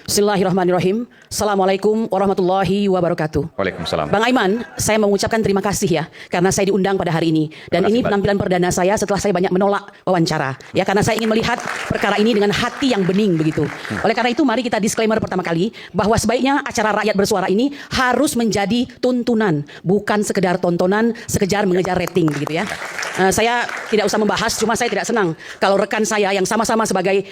Bismillahirrahmanirrahim. Assalamualaikum warahmatullahi wabarakatuh. Waalaikumsalam. Bang Aiman, saya mengucapkan terima kasih ya karena saya diundang pada hari ini dan Terima kasih, ini Mbak. penampilan perdana saya setelah saya banyak menolak wawancara ya karena saya ingin melihat perkara ini dengan hati yang bening begitu. Oleh karena itu mari kita disclaimer pertama kali bahwa sebaiknya acara Rakyat Bersuara ini harus menjadi tuntunan bukan sekedar tontonan, sekejar mengejar rating begitu ya. Saya tidak usah membahas, cuma saya tidak senang kalau rekan saya yang sama-sama sebagai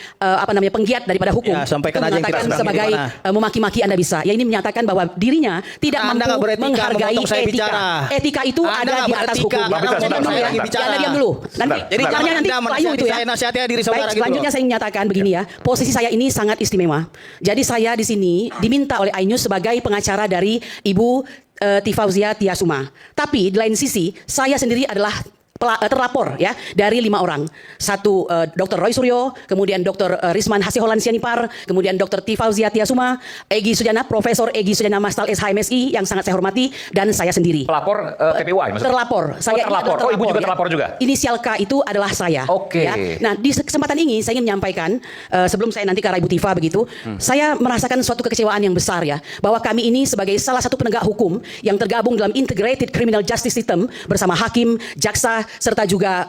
penggiat daripada hukum Ya, sampaikan itu aja yang mengatakan kita sedang sebagai ini memaki-maki Anda bisa. Ya ini menyatakan bahwa dirinya tidak Anda nggak mampu beretika menghargai memotong saya etika. bicara. Etika itu Anda ada nggak di atas beretika, hukum. Bang Fitra, Anda diam sebentar, dulu ya. sebentar. Ya, Anda diam dulu. Nanti Sebentar. Jadi jangan jangan nanti Anda pelayu itu ya. saya nasihati diri saudara Baik, gitu selanjutnya loh. saya menyatakan begini ya. Posisi saya ini sangat istimewa. Jadi saya di sini diminta oleh iNews sebagai pengacara dari Ibu Tifauzia Tiasuma. Tapi di lain sisi, saya sendiri adalah terlapor ya dari 5 orang. Satu Dr. Roy Suryo, kemudian Dr. Risman Hasiholan Sianipar, kemudian Dr. Tifauzia Tiasuma, Egy Sujana, Profesor Egy Sujana Mastal SHMSI yang sangat saya hormati, dan saya sendiri. Pelapor TPUA maksudnya? Terlapor. Saya ini terlapor. adalah Ibu juga ya. terlapor juga? Inisial K itu adalah saya. Oke. Ya. Nah, di kesempatan ini saya ingin menyampaikan sebelum saya nanti ke arah Ibu Tifa begitu, saya merasakan suatu kekecewaan yang besar ya, bahwa kami ini sebagai salah satu penegak hukum yang tergabung dalam Integrated Criminal Justice System bersama hakim, jaksa, serta juga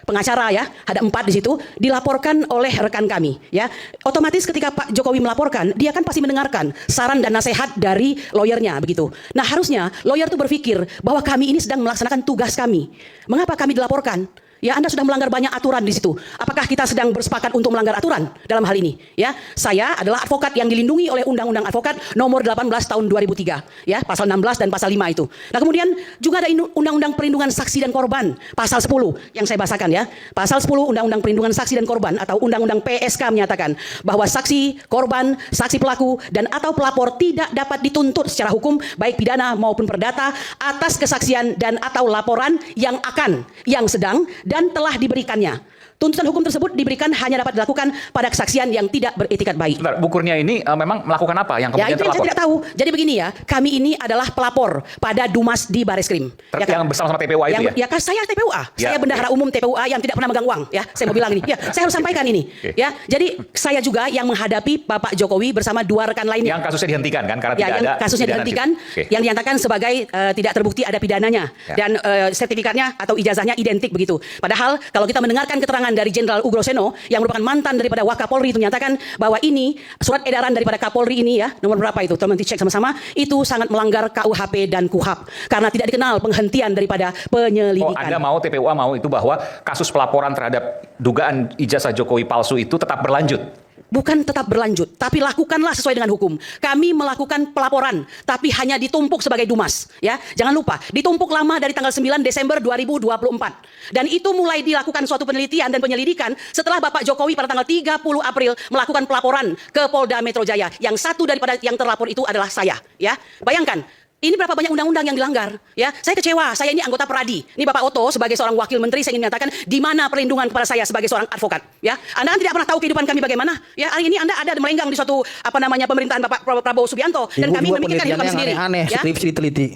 pengacara ya, ada 4 di situ, dilaporkan oleh rekan kami ya. Otomatis ketika Pak Jokowi melaporkan, dia kan pasti mendengarkan saran dan nasihat dari lawyernya begitu. Nah, harusnya lawyer itu berpikir bahwa kami ini sedang melaksanakan tugas kami. Mengapa kami dilaporkan? Ya, Anda sudah melanggar banyak aturan di situ. Apakah kita sedang bersepakat untuk melanggar aturan dalam hal ini? Ya, saya adalah advokat yang dilindungi oleh Undang-Undang Advokat nomor 18 tahun 2003, ya, pasal 16 dan pasal 5 itu. Nah, kemudian juga ada Undang-Undang Perlindungan Saksi dan Korban, pasal 10 yang saya bahasakan ya. Pasal 10 Undang-Undang Perlindungan Saksi dan Korban atau Undang-Undang PSK menyatakan bahwa saksi, korban, saksi pelaku dan atau pelapor tidak dapat dituntut secara hukum baik pidana maupun perdata atas kesaksian dan atau laporan yang akan, yang sedang dan telah diberikannya. Tuntutan hukum tersebut diberikan hanya dapat dilakukan pada kesaksian yang tidak beretikat baik. Sebentar, Bu Kurnia ini memang melakukan apa yang kemudian ya, itu yang terlapor? saya tidak tahu. Jadi begini ya, kami ini adalah pelapor pada Dumas di Bareskrim. Ya, yang bersama-sama TPUA itu ya? Ya, saya TPUA. Ya, saya bendahara umum TPUA yang tidak pernah megang uang. Ya, saya mau bilang ini. Ya, saya harus sampaikan ini. Ya, jadi saya juga yang menghadapi Bapak Jokowi bersama 2 rekan lainnya. Yang kasusnya dihentikan kan? Karena Ya, tidak yang ada kasusnya pidana dihentikan, yang dinyatakan sebagai tidak terbukti ada pidananya. Ya. Dan sertifikatnya atau ijazahnya identik begitu. Padahal kalau kita mendengarkan keterangan dari Jenderal Ugro Seno yang merupakan mantan daripada Wakapolri itu menyatakan bahwa ini surat edaran daripada Kapolri ini ya, nomor berapa itu, teman-teman cek sama-sama, itu sangat melanggar KUHP dan KUHAP karena tidak dikenal penghentian daripada penyelidikan. Oh, Anda mau, TPUA mau itu bahwa kasus pelaporan terhadap dugaan ijazah Jokowi palsu itu tetap berlanjut? Bukan tetap berlanjut, tapi lakukanlah sesuai dengan hukum. Kami melakukan pelaporan, tapi hanya ditumpuk sebagai Dumas. Ya, jangan lupa, ditumpuk lama dari tanggal 9 Desember 2024. Dan itu mulai dilakukan suatu penelitian dan penyelidikan setelah Bapak Jokowi pada tanggal 30 April melakukan pelaporan ke Polda Metro Jaya. Yang satu daripada yang terlapor itu adalah saya. Ya, bayangkan. Ini berapa banyak undang-undang yang dilanggar, ya? Saya kecewa. Saya ini anggota Peradi. Ini Bapak Oto sebagai seorang wakil menteri, saya ingin menyatakan di mana perlindungan kepada saya sebagai seorang advokat, ya? Anda kan tidak pernah tahu kehidupan kami bagaimana, ya? Hari ini Anda ada melenggang di suatu pemerintahan Bapak Prabowo Subianto dan kami memikirkan hidup kami sendiri. Aneh-aneh, ya? skripsi diteliti.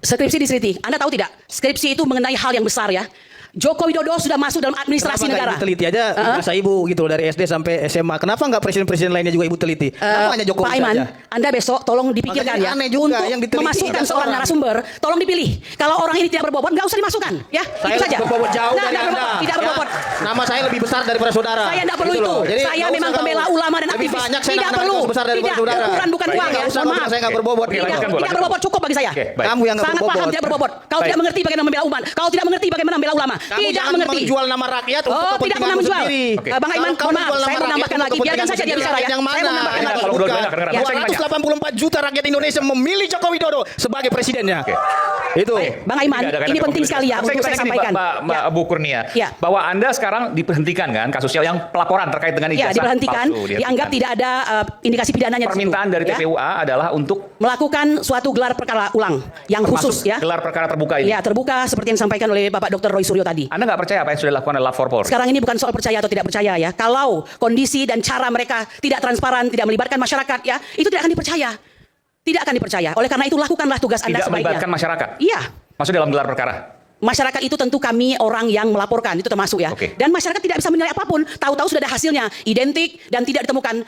Skripsi diteliti. Anda tahu tidak? Skripsi itu mengenai hal yang besar, ya. Joko Widodo sudah masuk dalam administrasi negara. Ibu teliti aja ijazah ibu gitu dari SD sampai SMA. Kenapa nggak presiden-presiden lainnya juga ibu teliti? Kenapa hanya Jokowi Pak Aiman, saja? Anda besok tolong dipikirkan Makanya ya aneh juga untuk yang diteliti memasukkan ijazah seorang orang. narasumber. Tolong dipilih. Kalau orang ini tidak berbobot, nggak usah dimasukkan. Ya, Saya itu saja. berbobot jauh Nah, dari tidak Anda. berbobot, tidak Ya, berbobot. nama saya lebih besar daripada saudara. Saya tidak perlu Gitu itu. loh. Jadi Saya nggak memang usah pembela kau- ulama dan lebih aktivis. banyak saya Tidak anak-anak perlu. besar daripada Tidak, saudara. ukuran bukan uang ya. Nggak usah, Mohon maaf. saya nggak berbobot. Oke, Tidak, lanjutkan, Bu, tidak lanjutkan. berbobot cukup bagi saya. Oke, baik. Kamu yang nggak Sangat berbobot. paham tidak berbobot. Kau Baik. tidak mengerti bagaimana membela umat. Kau tidak mengerti bagaimana membela ulama. Kamu Tidak jangan mengerti. menjual nama rakyat untuk Oh, tidak pernah kepentinganmu menjual. sendiri. Oke. Bang Aiman, Kalau mohon kamu maaf. jual Saya nama mau rakyat nambahkan lagi. untuk Biarkan saja dia kepentingan bicara ya. yang Saya mau mana? nambahkan Ini lagi. kalau dua-duanya nggak kedengeran. Ya, Saya banyak. 184 juta rakyat Indonesia memilih Joko Widodo sebagai presidennya. Oke. Itu. Bang Aiman, Tidak ada ini kaitan penting komunikasi. sekali ya untuk saya sini, sampaikan. Mbak Bu Kurnia, Ya. bahwa Anda sekarang diberhentikan kan kasusnya yang pelaporan terkait dengan Ya, ijazah diberhentikan, palsu. dianggap tidak ada indikasi pidananya di situ. Permintaan dari Ya. TPUA adalah untuk Melakukan suatu gelar perkara ulang yang termasuk khusus ya. gelar perkara terbuka ini. Ya, terbuka seperti yang disampaikan oleh Bapak Dr. Roy Suryo tadi. Anda nggak percaya apa yang sudah dilakukan oleh Lapor Polri? Sekarang ini bukan soal percaya atau tidak percaya ya. Kalau kondisi dan cara mereka tidak transparan, tidak melibatkan masyarakat ya, itu tidak akan dipercaya. Tidak akan dipercaya. Oleh karena itu lakukanlah tugas Anda Tidak sebaiknya. melibatkan masyarakat? Iya. Maksudnya dalam gelar perkara? Masyarakat itu tentu kami orang yang melaporkan, itu termasuk ya. Oke. Dan masyarakat tidak bisa menilai apapun, tahu-tahu sudah ada hasilnya, identik dan tidak ditemukan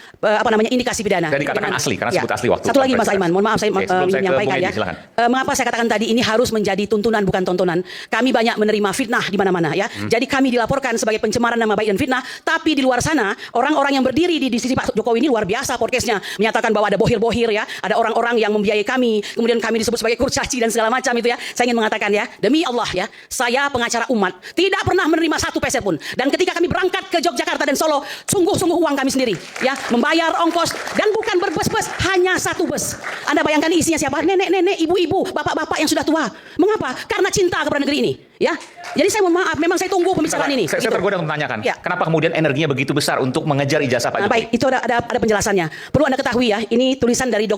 indikasi pidana. Dan dikatakan Gimana? asli, karena Ya. sebut asli waktu Satu lagi Mas konferensi Aiman, mohon maaf saya Oke, sebelum saya ke menyampaikan Bung ya. Edi, silakan. Mengapa saya katakan tadi ini harus menjadi tuntunan bukan tontonan? Kami banyak menerima fitnah di mana-mana ya. Jadi kami dilaporkan sebagai pencemaran nama baik dan fitnah, tapi di luar sana orang-orang yang berdiri di sisi Pak Jokowi ini luar biasa podcastnya, menyatakan bahwa ada bohir-bohir ya, ada orang-orang yang membiayai kami, kemudian kami disebut sebagai kurcaci dan segala macam itu ya. Saya ingin mengatakan ya, demi Allah ya, saya pengacara umat, tidak pernah menerima satu peser pun. Dan ketika kami berangkat ke Yogyakarta dan Solo, sungguh-sungguh uang kami sendiri, ya, membayar ongkos dan bukan berbus-bus, hanya satu bus. Anda bayangkan isinya siapa? Nenek-nenek, ibu-ibu, bapak-bapak yang sudah tua. Mengapa? Karena cinta kepada negeri ini, ya. Jadi saya mohon maaf, memang saya tunggu pembicaraan ini. Saya Gitu. tergoda untuk menanyakan, Ya. kenapa kemudian energinya begitu besar untuk mengejar ijazah Pak Nah, Jokowi? baik, itu ada penjelasannya. Perlu Anda ketahui ya, ini tulisan dari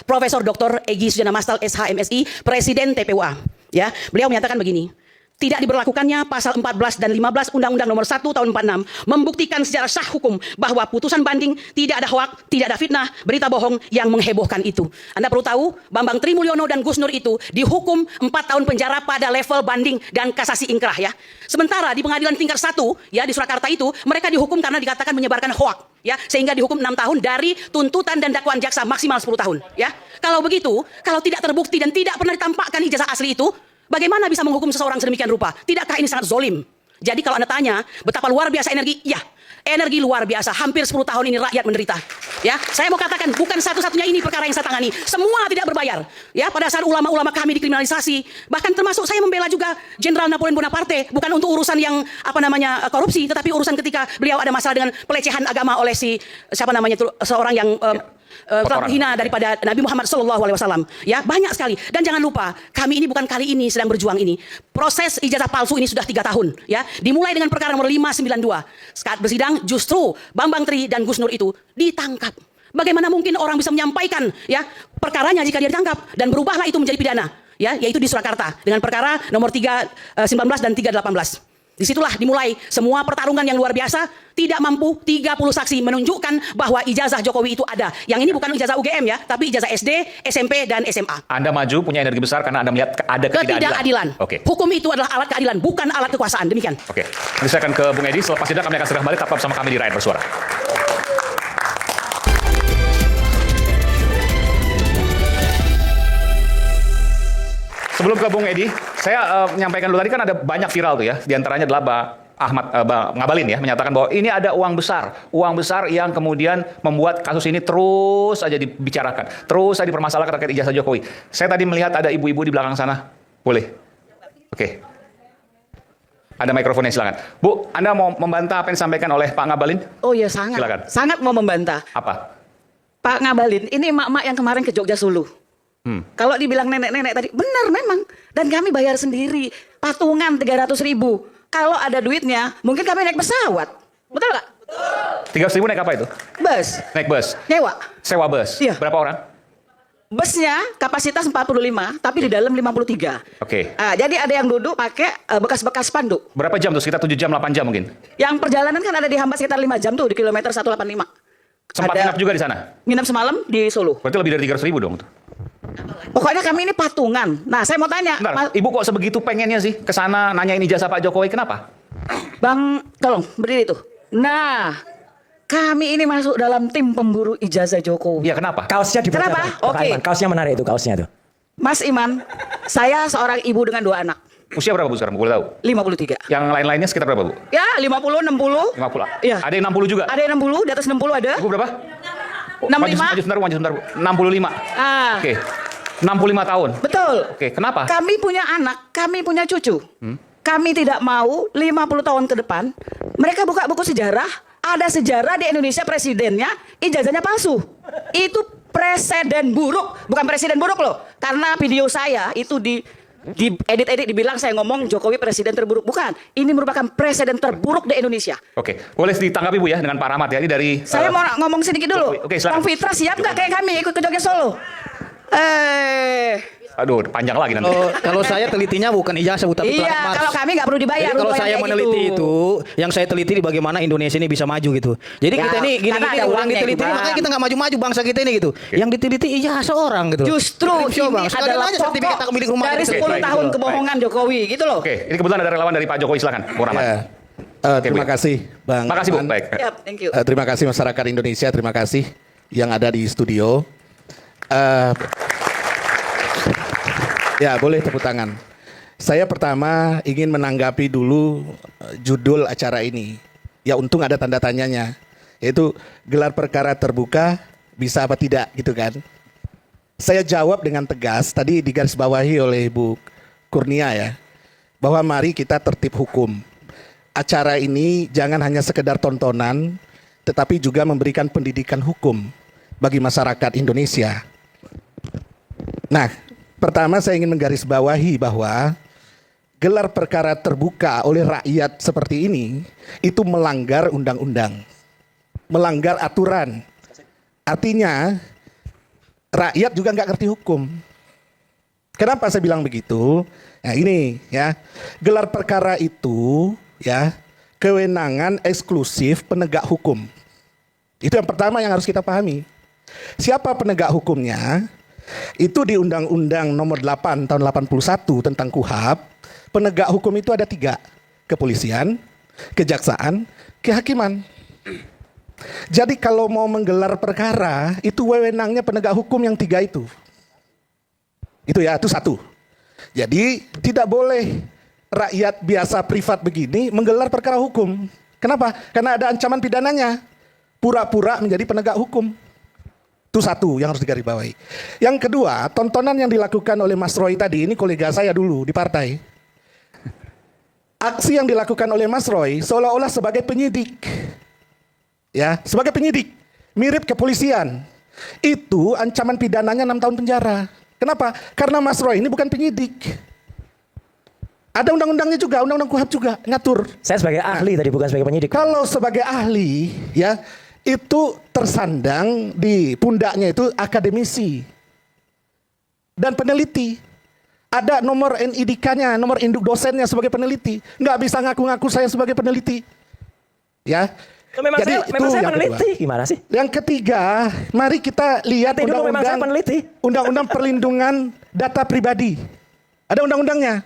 Profesor Dr. Egy Sujana Mastal SHMSI, Presiden TPUA. Ya, beliau menyatakan begini. tidak diberlakukannya pasal 14 dan 15 Undang-Undang Nomor 1 Tahun 46 membuktikan secara sah hukum bahwa putusan banding tidak ada hoak, tidak ada fitnah, berita bohong yang menghebohkan itu. Anda perlu tahu, Bambang Trimulyono dan Gus Nur itu dihukum 4 tahun penjara pada level banding dan kasasi ingkrah ya. Sementara di pengadilan tingkat 1 ya di Surakarta itu mereka dihukum karena dikatakan menyebarkan hoak ya, sehingga dihukum 6 tahun dari tuntutan dan dakwaan jaksa maksimal 10 tahun ya. Kalau begitu, kalau tidak terbukti dan tidak pernah ditampakkan ijazah asli itu, bagaimana bisa menghukum seseorang sedemikian rupa? Tidakkah ini sangat zolim? Jadi kalau Anda tanya, betapa luar biasa energi? Ya, energi luar biasa. Hampir 10 tahun ini rakyat menderita. Ya, saya mau katakan bukan satu-satunya ini perkara yang saya tangani. Semua tidak berbayar. Ya, pada saat ulama-ulama kami dikriminalisasi, bahkan termasuk saya membela juga Jenderal Napoleon Bonaparte, bukan untuk urusan yang korupsi, tetapi urusan ketika beliau ada masalah dengan pelecehan agama oleh seorang yang telah menghina daripada Nabi Muhammad SAW. Ya, banyak sekali. Dan jangan lupa, kami ini bukan kali ini sedang berjuang ini. Proses ijazah palsu ini sudah 3 tahun. Ya, dimulai dengan perkara nomor 592. Saat bersidang, justru Bambang Tri dan Gus Nur itu ditangkap. Bagaimana mungkin orang bisa menyampaikan ya perkaranya jika dia ditangkap, dan berubahlah itu menjadi pidana. Ya, yaitu di Surakarta dengan perkara nomor 319 dan 318. Disitulah dimulai semua pertarungan yang luar biasa. Tidak mampu 30 saksi menunjukkan bahwa ijazah Jokowi itu ada. Yang ini bukan ijazah UGM ya, tapi ijazah SD, SMP, dan SMA. Anda maju punya energi besar karena Anda melihat ada ketidakadilan. Oke. Hukum itu adalah alat keadilan, bukan alat kekuasaan. Demikian. Oke. Nanti saya akan ke Bung Edi. Selepas jeda kami akan segera kembali. Tetap bersama kami di Rakyat Bersuara. Sebelum ke Bung Edi, saya menyampaikan dulu tadi kan ada banyak viral tuh ya. Di antaranya adalah Bang Ngabalin ya menyatakan bahwa ini ada uang besar yang kemudian membuat kasus ini terus aja dibicarakan, terus aja dipermasalahkan terkait ijazah Jokowi. Saya tadi melihat ada ibu-ibu di belakang sana, boleh? Oke. Ada mikrofonnya, silakan. Bu, Anda mau membantah apa yang disampaikan oleh Pak Ngabalin? Oh iya, sangat. Silakan. Sangat mau membantah. Apa? Pak Ngabalin, ini emak-emak yang kemarin ke Jogja Sulu. Kalau dibilang nenek-nenek tadi, benar memang. Dan kami bayar sendiri. Patungan 300.000. Kalau ada duitnya, mungkin kami naik pesawat. Betul nggak? 300.000 naik apa itu? Bus. Naik bus? Nyewa. Sewa bus? Iya. Berapa orang? Busnya kapasitas 45, tapi di dalam 53. Oke. Jadi ada yang duduk pakai bekas-bekas spanduk. Berapa jam tuh? Sekitar 7 jam, 8 jam mungkin? Yang perjalanan kan ada di Hambat sekitar 5 jam tuh, di kilometer 185. Sempat nginap juga di sana? Nginap semalam di Solo. Berarti lebih dari 300.000 dong tuh? Pokoknya kami ini patungan. Nah, saya mau tanya. Bentar, Ibu kok sebegitu pengennya sih ke sana nanyain ijazah Pak Jokowi, kenapa? Bang, tolong berdiri tuh. Nah, kami ini masuk dalam tim pemburu ijazah Jokowi. Iya, kenapa? Kaosnya di Kenapa? Oke. Kaosnya menarik itu kaosnya tuh. Mas Iman, saya seorang ibu dengan 2 anak. Usia berapa Bu sekarang? Boleh tahu? 53. Yang lain-lainnya sekitar berapa Bu? Ya, 50, 60. 50. Iya. Ada yang 60 juga? Ada yang 60, di atas 60 ada. Ibu berapa? 65. Maju sebentar Bu. 65. Ah. Oke. 65 tahun. Betul. Oke, kenapa? Kami punya anak, kami punya cucu. Kami tidak mau 50 tahun ke depan mereka buka buku sejarah, ada sejarah di Indonesia presidennya ijazahnya palsu. Itu presiden buruk, bukan presiden buruk loh. Karena video saya itu di edit dibilang saya ngomong Jokowi presiden terburuk. Bukan, ini merupakan presiden terburuk di Indonesia. Oke, boleh ditanggapi Bu ya dengan Pak Rahmat ya. Ini dari Saya mau ngomong sedikit dulu. Oke, silakan. Bang Fitra siap nggak kayak kami ikut ke Jogja Solo? Aduh, panjang lagi nanti. Kalau saya telitinya bukan ijazah, tapi Iya, planet Mars. kalau kami nggak perlu dibayar. Jadi kalau untuk saya yang kayak meneliti gitu. itu, yang saya teliti di bagaimana Indonesia ini bisa maju gitu. Jadi Ya, kita ini gini-gini karena ada yang uangnya diteliti, itu, Bang. makanya kita nggak maju-maju bangsa kita ini gitu. Yang diteliti ijazah orang gitu. Justru Skripsi, ini Bang. Sekalian adalah aja sertifikat pokok milik rumah dari gitu. 10 tahun Baik. kebohongan Jokowi gitu loh. Oke, ini kebetulan ada relawan dari Pak Jokowi, silakan. Bung Rahmat. Terima Bu. kasih Bang. Makasih Bu. Iman. Baik. Yap, thank you. Terima kasih masyarakat Indonesia, terima kasih yang ada di studio. Ya, boleh tepuk tangan. Saya pertama ingin menanggapi dulu judul acara ini. Ya, untung ada tanda tanyanya, yaitu gelar perkara terbuka bisa apa tidak gitu kan. Saya jawab dengan tegas, tadi digarisbawahi oleh Ibu Kurnia ya, bahwa mari kita tertib hukum. Acara ini jangan hanya sekedar tontonan, tetapi juga memberikan pendidikan hukum bagi masyarakat Indonesia. Nah, pertama saya ingin menggarisbawahi bahwa gelar perkara terbuka oleh rakyat seperti ini itu melanggar undang-undang, melanggar aturan. Artinya rakyat juga nggak ngerti hukum. Kenapa saya bilang begitu? Nah ini ya, gelar perkara itu ya kewenangan eksklusif penegak hukum. Itu yang pertama yang harus kita pahami. Siapa penegak hukumnya? Itu di Undang-Undang Nomor 8 Tahun 81 tentang KUHAP, penegak hukum itu ada 3, kepolisian, kejaksaan, kehakiman. Jadi kalau mau menggelar perkara, itu wewenangnya penegak hukum yang 3 itu. Itu ya, itu 1. Jadi tidak boleh rakyat biasa privat begini menggelar perkara hukum. Kenapa? Karena ada ancaman pidananya. Pura-pura menjadi penegak hukum. Itu 1 yang harus digarisbawahi. Yang kedua, tontonan yang dilakukan oleh Mas Roy tadi, ini kolega saya dulu di partai. Aksi yang dilakukan oleh Mas Roy seolah-olah sebagai penyidik. Ya, sebagai penyidik. Mirip kepolisian. Itu ancaman pidananya 6 tahun penjara. Kenapa? Karena Mas Roy ini bukan penyidik. Ada undang-undangnya juga, undang-undang KUHAP juga ngatur. Saya sebagai ahli tadi, bukan sebagai penyidik. Kalau sebagai ahli, ya itu tersandang di pundaknya itu akademisi dan peneliti. Ada nomor NIDK-nya, nomor induk dosennya sebagai peneliti. Nggak bisa ngaku-ngaku saya sebagai peneliti. Ya. Memang Jadi saya peneliti, gimana sih? Yang ketiga, mari kita lihat undang-undang perlindungan data pribadi. Ada undang-undangnya.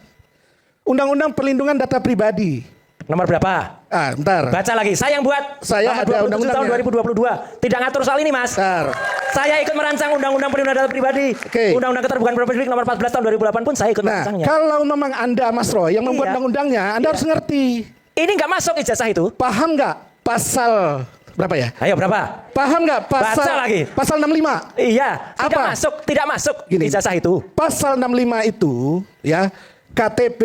Undang-undang perlindungan data pribadi. Nomor berapa? Bentar. Baca lagi. Saya yang buat. Saya ada undang-undang tahun 2022. Tidak ngatur soal ini, Mas. Bentar. Saya ikut merancang undang-undang perlindungan data pribadi. Undang-undang keterbukaan publik nomor 14 tahun 2008 pun saya ikut merancangnya. Kalau memang Anda, Mas Roy, yang membuat undang-undangnya, Anda harus ngerti. Ini nggak masuk ijazah itu. Paham nggak pasal berapa ya? Ayo berapa? Paham nggak pasal? Baca lagi. Pasal 65. Iya. Tidak masuk Gini, ijazah itu. Pasal 65 itu ya KTP.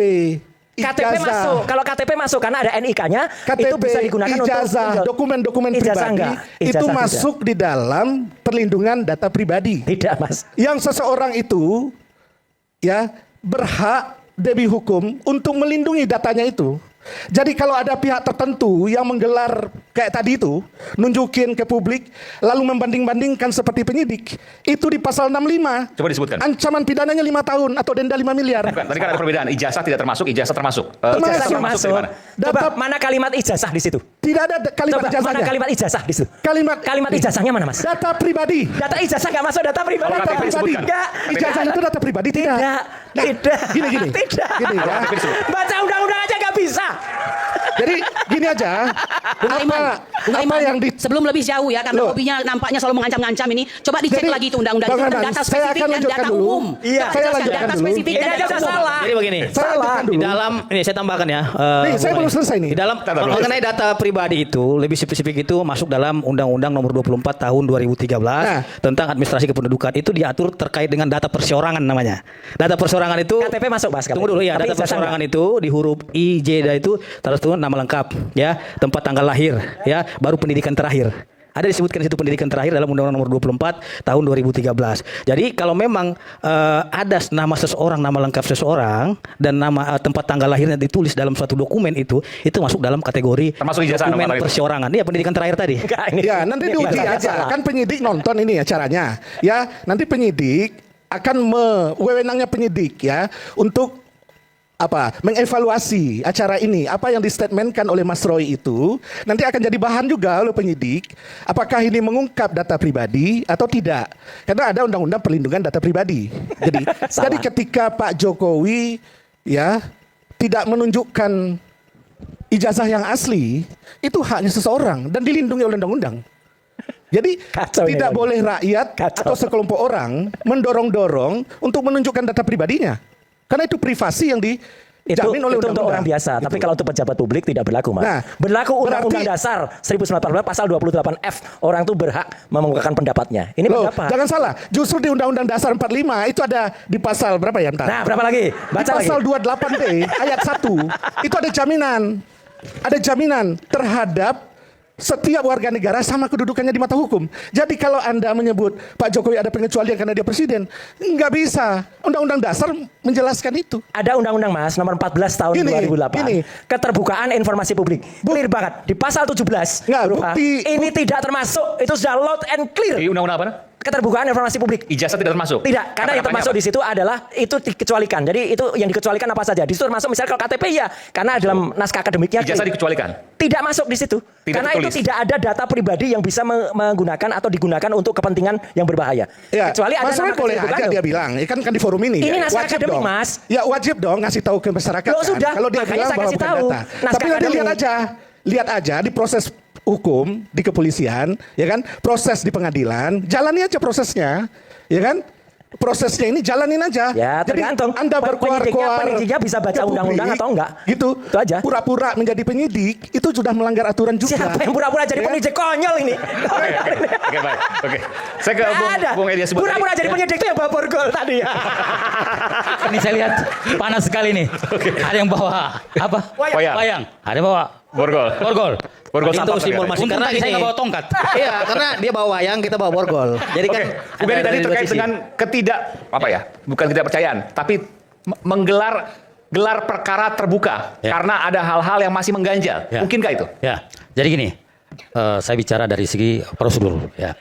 KTP masuk. Kalau KTP masuk karena ada NIK-nya, itu bisa digunakan ijazah, untuk dokumen-dokumen pribadi itu masuk di dalam perlindungan data pribadi. Tidak, Mas. Yang seseorang itu ya berhak demi hukum untuk melindungi datanya itu. Jadi kalau ada pihak tertentu yang menggelar kayak tadi itu, nunjukin ke publik, lalu membanding-bandingkan seperti penyidik, itu di pasal 65. Coba disebutkan. Ancaman pidananya 5 tahun atau denda 5 miliar. Tadi kan ada perbedaan, ijazah tidak termasuk, ijazah termasuk. Ijazah termasuk. Coba mana kalimat ijazah di situ? Tidak ada kalimat ijazahnya. Mana kalimat ijazah di situ? Kalimat ijazahnya mana, Mas? Data pribadi. Data ijazah nggak masuk data pribadi. Data pribadi. Ijazah itu data pribadi tidak. Tidak. Gini. Tidak. Gini ya. Baca undang-undang aja nggak bisa. Jadi gini aja. Apa yang di sebelum lebih jauh ya, karena hobinya nampaknya selalu mengancam-ngancam ini. Coba dicek lagi itu undang-undang itu kan data spesifik dan data umum. Iya, saya lanjutkan dulu. Spesifik dan data umum. Salah. Jadi begini, di dalam ini saya tambahkan ya. Saya belum selesai nih. Di dalam mengenai data pribadi itu lebih spesifik itu masuk dalam Undang-Undang Nomor 24 Tahun 2013 tentang administrasi kependudukan. Itu diatur terkait dengan data perseorangan namanya. Data perseorangan itu KTP masuk, Mas. Tunggu dulu ya, data perseorangan itu di huruf I, J itu terus nama lengkap ya, tempat tanggal lahir ya, baru pendidikan terakhir. Ada disebutkan di situ pendidikan terakhir dalam Undang-Undang Nomor 24 Tahun 2013. Jadi kalau memang ada nama seseorang, nama lengkap seseorang dan nama tempat tanggal lahirnya ditulis dalam suatu dokumen itu masuk dalam kategori termasuk ijazah dokumen perseorangan. Iya, pendidikan terakhir tadi. Ya, nanti diuji aja. Kan penyidik nonton ini acaranya. Ya, nanti penyidik akan wewenangnya penyidik ya untuk mengevaluasi acara ini, apa yang distatementkan oleh Mas Roy itu nanti akan jadi bahan juga oleh penyidik, apakah ini mengungkap data pribadi atau tidak, karena ada undang-undang perlindungan data pribadi. Jadi ketika Pak Jokowi ya tidak menunjukkan ijazah yang asli, itu haknya seseorang dan dilindungi oleh undang-undang. Jadi tidak boleh rakyat atau sekelompok orang mendorong-dorong untuk menunjukkan data pribadinya. Karena itu privasi yang dijamin oleh undang-undang. Untuk orang biasa, tapi kalau untuk pejabat publik tidak berlaku, Mas. Nah, berlaku Undang-Undang Dasar 1945 pasal 28F, orang itu berhak mengemukakan pendapatnya. Ini pendapat. Jangan salah, justru di Undang-Undang Dasar 45 itu ada di pasal berapa ya? Nah, berapa lagi? Baca di pasal 28D ayat 1 itu ada jaminan. Ada jaminan terhadap setiap warga negara sama kedudukannya di mata hukum. Jadi kalau Anda menyebut Pak Jokowi ada pengecualian karena dia presiden, nggak bisa. Undang-Undang Dasar menjelaskan itu. Ada undang-undang, Mas, nomor 14 tahun 2008. Keterbukaan informasi publik. Clear banget. Di pasal 17. Nggak, bukti. Ini tidak termasuk. Itu sudah loud and clear. Di undang-undang apa? keterbukaan informasi publik. Ijazah tidak termasuk. Tidak, karena yang termasuk di situ adalah itu dikecualikan. Jadi itu yang dikecualikan apa saja. Di situ termasuk misalnya kalau KTP ya, karena dalam naskah akademiknya Ijazah dikecualikan. tidak masuk di situ. Karena tertulis. itu tidak ada data pribadi yang bisa menggunakan atau digunakan untuk kepentingan yang berbahaya. Ya, Kecuali ada Mas nama Roy boleh keterbukaan aja itu. dia bilang, ya kan di forum ini. Ini ya, naskah wajib akademik, dong. Mas. Ya wajib dong ngasih tahu ke masyarakat. Loh, kan. sudah, Kalau dia makanya bilang saya bahwa kasih bukan tahu. data. Naskah Tapi nanti akademik. lihat aja di proses hukum di kepolisian, ya kan, proses di pengadilan, jalani aja prosesnya, ya kan. Prosesnya ini jalanin aja. Ya, tergantung. Jadi Anda berkuar-kuar Penyidiknya bisa baca ke undang-undang publik, atau enggak. Gitu. Itu aja. Pura-pura menjadi penyidik itu sudah melanggar aturan juga. Siapa yang pura-pura jadi Ya. penyidik konyol ini? Oke, baik. Oke. Saya ke Bung Edi sebut. Pura-pura jadi penyidik itu yang bawa borgol tadi. Ini saya lihat panas sekali nih. Ada yang bawa apa? Wayang. Ada yang bawa Borgol. Borgol Itu sampah simbol masih karena saya nggak bawa tongkat. Iya, karena dia bawa wayang, kita bawa borgol. Jadi kan Bung Edi tadi ada dua terkait sisi. dengan bukan ketidakpercayaan, tapi gelar perkara terbuka karena ada hal-hal yang masih mengganjal. Ya. Mungkinkah itu? Ya, jadi gini, saya bicara dari segi prosedur. Ya,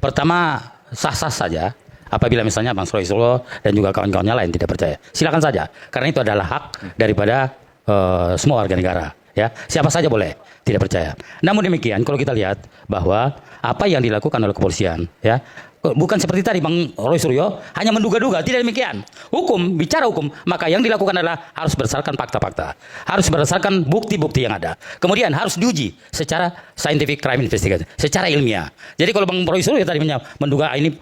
pertama sah-sah saja apabila misalnya Bang Roy Suryo dan juga kawan-kawannya lain tidak percaya. Silakan saja, karena itu adalah hak daripada semua warga negara. Ya, siapa saja boleh tidak percaya. Namun demikian, kalau kita lihat bahwa apa yang dilakukan oleh kepolisian, ya. Bukan seperti tadi Bang Roy Suryo hanya menduga-duga, tidak demikian. Hukum, bicara hukum, maka yang dilakukan adalah harus berdasarkan fakta-fakta. Harus berdasarkan bukti-bukti yang ada. Kemudian harus diuji secara scientific crime investigation, secara ilmiah. Jadi kalau Bang Roy Suryo tadi menduga ini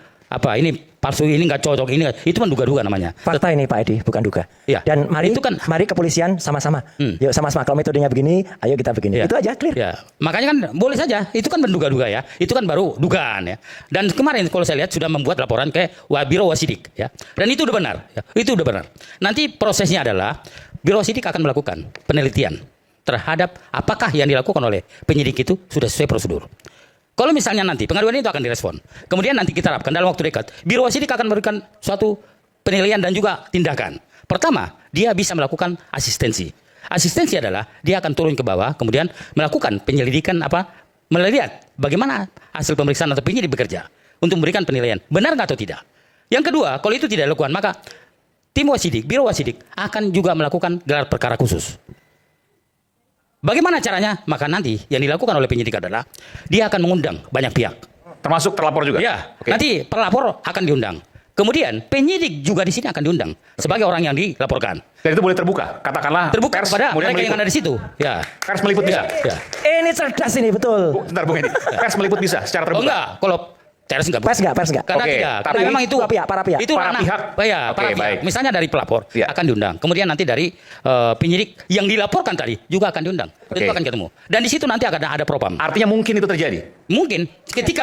palsu, ini nggak cocok, itu menduga-duga namanya. Fakta ini Pak Edi, bukan duga. Iya. Dan mari Itu kan- mari kepolisian sama-sama. Yuk sama-sama, kalau metodenya begini, ayo kita begini. Ya. Itu aja, clear. Ya, makanya kan boleh saja. Itu kan menduga-duga ya. Itu kan baru dugaan ya. Dan kemarin kalau saya lihat sudah membuat laporan ke Biro Wasidik ya. Dan itu udah benar. Ya. Itu udah benar. Nanti prosesnya adalah Biro Wasidik akan melakukan penelitian terhadap apakah yang dilakukan oleh penyidik itu sudah sesuai prosedur. Kalau misalnya nanti pengaduan itu akan direspon, kemudian nanti kita harapkan dalam waktu dekat, Biro Wasidik akan memberikan suatu penilaian dan juga tindakan. Pertama, dia bisa melakukan asistensi. Asistensi adalah dia akan turun ke bawah, kemudian melakukan penyelidikan melihat bagaimana hasil pemeriksaan atau penyidik bekerja untuk memberikan penilaian benar nggak atau tidak. Yang kedua, kalau itu tidak dilakukan, maka tim Wasidik, Biro Wasidik akan juga melakukan gelar perkara khusus. Bagaimana caranya? Maka nanti yang dilakukan oleh penyidik adalah dia akan mengundang banyak pihak. Termasuk terlapor juga? Ya, Oke. nanti pelapor akan diundang. Kemudian penyidik juga di sini akan diundang sebagai orang yang dilaporkan. Dan itu boleh terbuka? Katakanlah Terbuka pers, kepada kemudian mereka yang meliput. ada di situ. Ya. Pers meliput bisa? Ya. Ini cerdas ini, betul. Bentar Bung Edi. Pers meliput bisa secara Oh terbuka? enggak, kalau pers enggak. Pers enggak. Karena Oke, tidak. tapi Karena memang itu para pihak. Itu Para ranah. pihak. Ya, Oke, para pihak. baik. Misalnya dari pelapor Ya. akan diundang. Kemudian nanti dari penyidik yang dilaporkan tadi juga akan diundang. Oke. Itu akan ketemu. Dan di situ nanti akan ada propam. Artinya mungkin itu terjadi? Mungkin ketika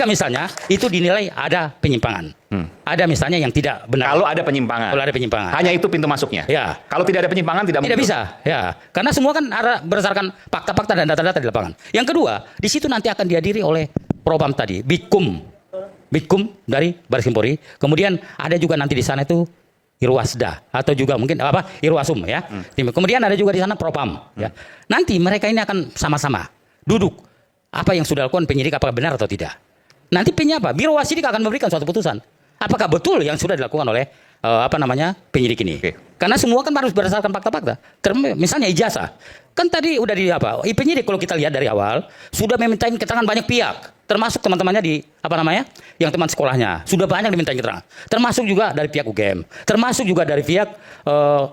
misalnya itu dinilai ada penyimpangan. Ada misalnya yang tidak benar. Kalau ada penyimpangan? Kalau ada penyimpangan. Hanya itu pintu masuknya? Ya. Kalau tidak ada penyimpangan tidak Tidak mungkin? bisa, ya. Karena semua kan ada berdasarkan fakta-fakta dan data-data di lapangan. Yang kedua, di situ nanti akan dihadiri oleh Propam tadi, Bitkum dari Baris Krim Polri. Kemudian ada juga nanti di sana itu Irwasda atau juga mungkin Irwasum ya. Kemudian ada juga di sana Propam ya. Nanti mereka ini akan sama-sama duduk apa yang sudah dilakukan penyidik apakah benar atau tidak. Nanti Biro Wasidik akan memberikan suatu putusan. Apakah betul yang sudah dilakukan oleh penyidik ini? Oke. Karena semua kan harus berdasarkan fakta-fakta. Misalnya ijazah. Kan tadi udah penyidik kalau kita lihat dari awal sudah memintain keterangan banyak pihak, termasuk teman-temannya yang teman sekolahnya. Sudah banyak dimintain keterangan. Termasuk juga dari pihak UGM, termasuk juga dari pihak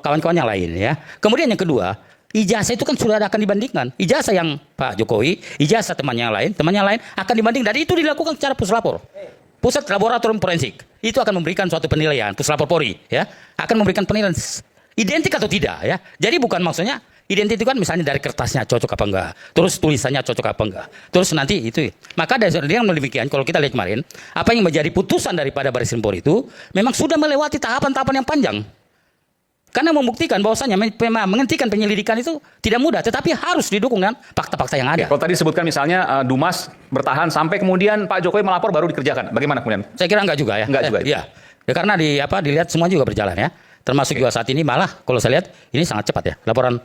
kawan-kawan yang lain ya. Kemudian yang kedua, ijazah itu kan sudah akan dibandingkan. Ijazah yang Pak Jokowi, ijazah temannya yang lain akan dibanding. Dan itu dilakukan secara puslapor. Pusat Laboratorium Forensik itu akan memberikan suatu penilaian, Puslapor Polri ya, akan memberikan penilaian identik atau tidak ya. Jadi bukan maksudnya identik itu kan misalnya dari kertasnya cocok apa enggak, terus tulisannya cocok apa enggak, terus nanti itu. Maka dari yang demikian kalau kita lihat kemarin, apa yang menjadi putusan daripada Baris Krim Polri itu memang sudah melewati tahapan-tahapan yang panjang. Karena membuktikan bahwasanya menghentikan penyelidikan itu tidak mudah, tetapi harus didukung dengan fakta-fakta yang ada. Kalau tadi disebutkan misalnya Dumas bertahan sampai kemudian Pak Jokowi melapor baru dikerjakan. Bagaimana kemudian? Saya kira enggak juga ya. Enggak juga. Iya. Ya, karena dilihat semua juga berjalan ya. Termasuk juga saat ini malah kalau saya lihat ini sangat cepat ya. Laporan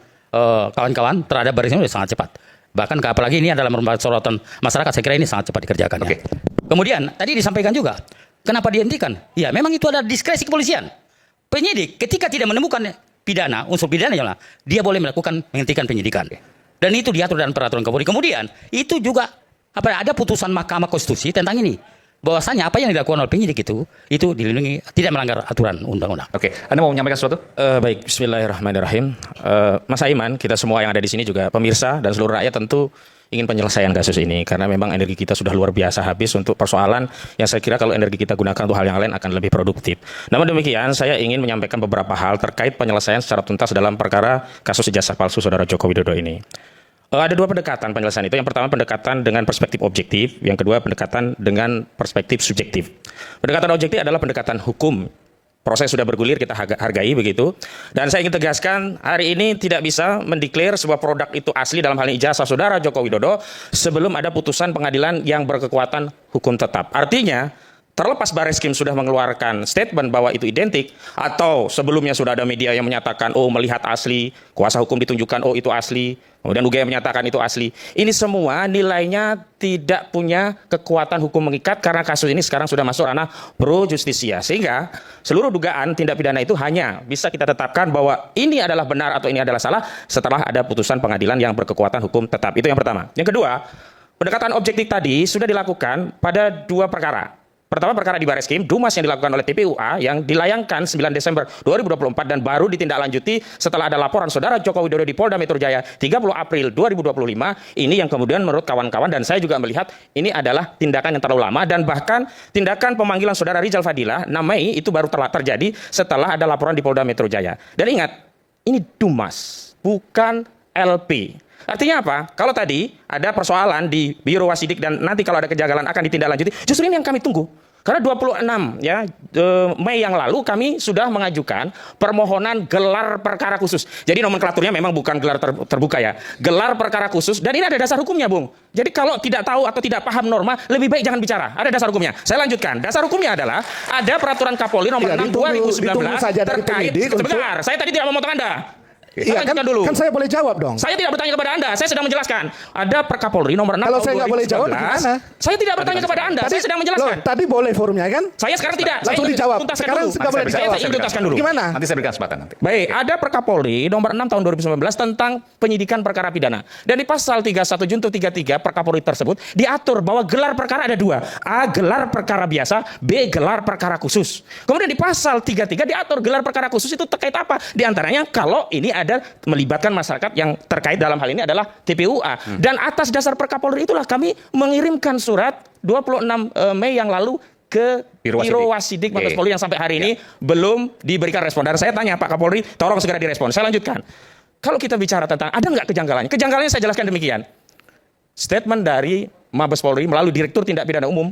kawan-kawan terhadap Baris Krim sudah sangat cepat. Bahkan apalagi ini adalah merupakan sorotan masyarakat, saya kira ini sangat cepat dikerjakan. Oke. Kemudian tadi disampaikan juga, kenapa dihentikan? Ya memang itu ada diskresi kepolisian. Penyidik ketika tidak menemukan pidana, unsur pidana, dia boleh menghentikan penyidikan. Dan itu diatur dalam peraturan Kapolri. Kemudian itu juga ada putusan Mahkamah Konstitusi tentang ini. Bahwasanya apa yang dilakukan oleh penyidik itu dilindungi, tidak melanggar aturan undang-undang. Oke, Anda mau menyampaikan sesuatu? Baik, Bismillahirrahmanirrahim. Mas Aiman, kita semua yang ada di sini juga pemirsa dan seluruh rakyat tentu ingin penyelesaian kasus ini karena memang energi kita sudah luar biasa habis untuk persoalan yang saya kira kalau energi kita gunakan untuk hal yang lain akan lebih produktif. Namun demikian, saya ingin menyampaikan beberapa hal terkait penyelesaian secara tuntas dalam perkara kasus ijazah palsu Saudara Joko Widodo ini. Ada dua pendekatan penyelesaian itu. Yang pertama pendekatan dengan perspektif objektif, yang kedua pendekatan dengan perspektif subjektif. Pendekatan objektif adalah pendekatan hukum. Proses sudah bergulir, kita hargai begitu. Dan saya ingin tegaskan, hari ini tidak bisa mendeklar sebuah produk itu asli dalam hal ini ijazah Saudara Joko Widodo sebelum ada putusan pengadilan yang berkekuatan hukum tetap. Artinya, terlepas Bareskrim sudah mengeluarkan statement bahwa itu identik, atau sebelumnya sudah ada media yang menyatakan, oh melihat asli, kuasa hukum ditunjukkan, oh itu asli, kemudian UGM menyatakan itu asli. Ini semua nilainya tidak punya kekuatan hukum mengikat karena kasus ini sekarang sudah masuk ranah pro justisia. Sehingga seluruh dugaan tindak pidana itu hanya bisa kita tetapkan bahwa ini adalah benar atau ini adalah salah setelah ada putusan pengadilan yang berkekuatan hukum tetap. Itu yang pertama. Yang kedua, pendekatan objektif tadi sudah dilakukan pada dua perkara. Pertama perkara di Bareskrim, Dumas yang dilakukan oleh TPUA yang dilayangkan 9 Desember 2024 dan baru ditindaklanjuti setelah ada laporan Saudara Joko Widodo di Polda Metro Jaya 30 April 2025. Ini yang kemudian menurut kawan-kawan dan saya juga melihat ini adalah tindakan yang terlalu lama dan bahkan tindakan pemanggilan Saudara Rizal Fadilah 6 Mei itu baru terjadi setelah ada laporan di Polda Metro Jaya. Dan ingat, ini Dumas, bukan LP. Artinya apa? Kalau tadi ada persoalan di Biro Wasidik dan nanti kalau ada kejanggalan akan ditindaklanjuti, justru ini yang kami tunggu. Karena 26 Mei yang lalu kami sudah mengajukan permohonan gelar perkara khusus. Jadi nomenklaturnya memang bukan gelar terbuka ya. Gelar perkara khusus dan ini ada dasar hukumnya, Bung. Jadi kalau tidak tahu atau tidak paham norma, lebih baik jangan bicara. Ada dasar hukumnya. Saya lanjutkan. Dasar hukumnya adalah ada peraturan Kapolri nomor 6 2019 terkait. Sebentar, saya tadi tidak memotong Anda. Iya kan, dulu. Kan saya boleh jawab dong. Saya tidak bertanya kepada Anda, saya sedang menjelaskan. Ada Perkapolri nomor 6 Kalau saya nggak boleh jawab gimana? Saya tidak bertanya kepada Anda, saya sedang menjelaskan. Tadi boleh forumnya kan? Saya sekarang tidak. Langsung dijawab. Sekarang nggak boleh dijawab. Saya ingin tuntaskan dulu. Gimana? Nanti saya berikan kesempatan nanti. Baik, ada Perkapolri nomor 6 tahun 2019 tentang penyidikan perkara pidana. Dan di pasal 31 junto 33 Perkapolri tersebut diatur bahwa gelar perkara ada dua. A. Gelar perkara biasa, B. Gelar perkara khusus. Kemudian di pasal 33 diatur gelar perkara khusus itu terkait apa? Di antaranya kalau ini ada melibatkan masyarakat yang terkait dalam hal ini adalah TPUA. Dan atas dasar Perkapolri itulah kami mengirimkan surat 26 Mei yang lalu ke Biro Wasidik Mabes Polri yang sampai hari ini belum diberikan respon. Dan saya tanya Pak Kapolri, tolong segera direspon. Saya lanjutkan. Kalau kita bicara tentang ada nggak kejanggalannya? Kejanggalannya saya jelaskan demikian. Statement dari Mabes Polri melalui Direktur Tindak Pidana Umum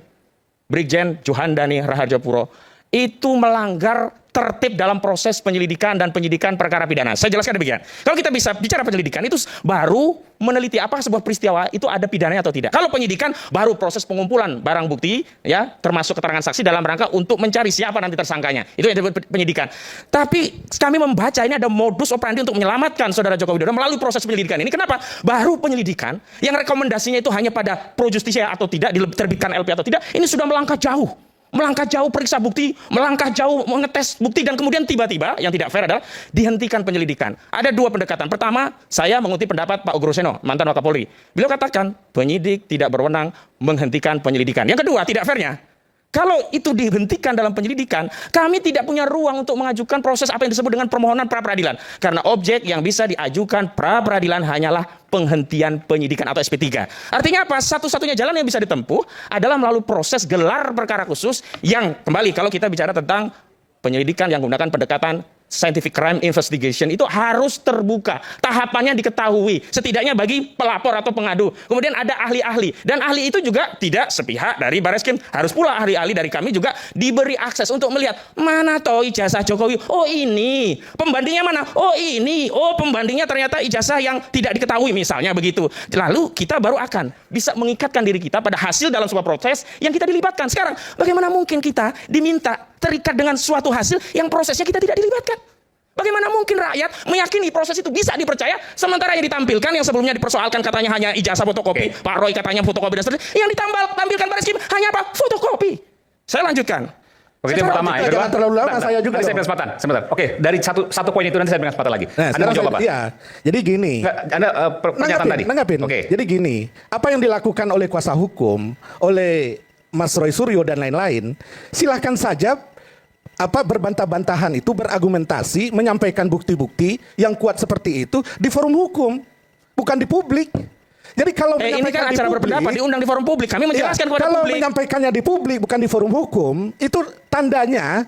Brigjen Johandani Rahardjapuro itu melanggar tertib dalam proses penyelidikan dan penyidikan perkara pidana. Saya jelaskan demikian. Kalau kita bisa bicara penyelidikan itu baru meneliti apakah sebuah peristiwa itu ada pidananya atau tidak. Kalau penyidikan baru proses pengumpulan barang bukti ya, termasuk keterangan saksi dalam rangka untuk mencari siapa nanti tersangkanya. Itu yang disebut penyidikan. Tapi kami membaca ini ada modus operandi untuk menyelamatkan Saudara Joko Widodo melalui proses penyelidikan ini. Kenapa? Baru penyelidikan yang rekomendasinya itu hanya pada pro justisia atau tidak, diterbitkan LP atau tidak, ini sudah melangkah jauh. Melangkah jauh periksa bukti, melangkah jauh mengetes bukti, dan kemudian tiba-tiba yang tidak fair adalah dihentikan penyelidikan. Ada dua pendekatan. Pertama, saya mengutip pendapat Pak Ugroseno, mantan Wakapolri. Beliau katakan penyidik tidak berwenang menghentikan penyelidikan. Yang kedua, tidak fairnya, kalau itu dihentikan dalam penyelidikan, kami tidak punya ruang untuk mengajukan proses apa yang disebut dengan permohonan pra-peradilan. Karena objek yang bisa diajukan pra-peradilan hanyalah penghentian penyidikan atau SP3. Artinya apa? Satu-satunya jalan yang bisa ditempuh adalah melalui proses gelar perkara khusus yang, kembali kalau kita bicara tentang penyelidikan yang menggunakan pendekatan scientific crime investigation, itu harus terbuka. Tahapannya diketahui, setidaknya bagi pelapor atau pengadu. Kemudian ada ahli-ahli. Dan ahli itu juga tidak sepihak dari Bareskrim. Harus pula ahli-ahli dari kami juga diberi akses untuk melihat mana toh ijazah Jokowi. Oh ini. Pembandingnya mana? Oh ini. Oh pembandingnya ternyata ijazah yang tidak diketahui misalnya begitu. Lalu kita baru akan bisa mengikatkan diri kita pada hasil dalam sebuah proses yang kita dilibatkan. Sekarang bagaimana mungkin kita diminta terikat dengan suatu hasil yang prosesnya kita tidak dilibatkan? Bagaimana mungkin rakyat meyakini proses itu bisa dipercaya, sementara yang ditampilkan yang sebelumnya dipersoalkan katanya hanya ijazah fotokopi, Pak Roy katanya fotokopi dan seterusnya, yang tampilkan Baris Krim hanya apa? Fotokopi. Saya lanjutkan. Oke, itu yang pertama. Yang kedua, jangan terlalu lama, saya juga. Nanti saya berikan kesempatan. Sebentar. Oke, dari satu poin itu nanti saya berikan kesempatan lagi. Nah, Anda mau jawab apa? Iya. Jadi gini. Anda pernyataan tadi. Nanggapin. Oke. Jadi gini, apa yang dilakukan oleh kuasa hukum, oleh Mas Roy Suryo dan lain-lain, silahkan saja berbantah-bantahan itu, berargumentasi, menyampaikan bukti-bukti yang kuat seperti itu di forum hukum, bukan di publik. Jadi kalau ini kan acara berpendapat diundang di forum publik, kami menjelaskan kepada kalau publik. menyampaikannya di publik bukan di forum hukum, itu tandanya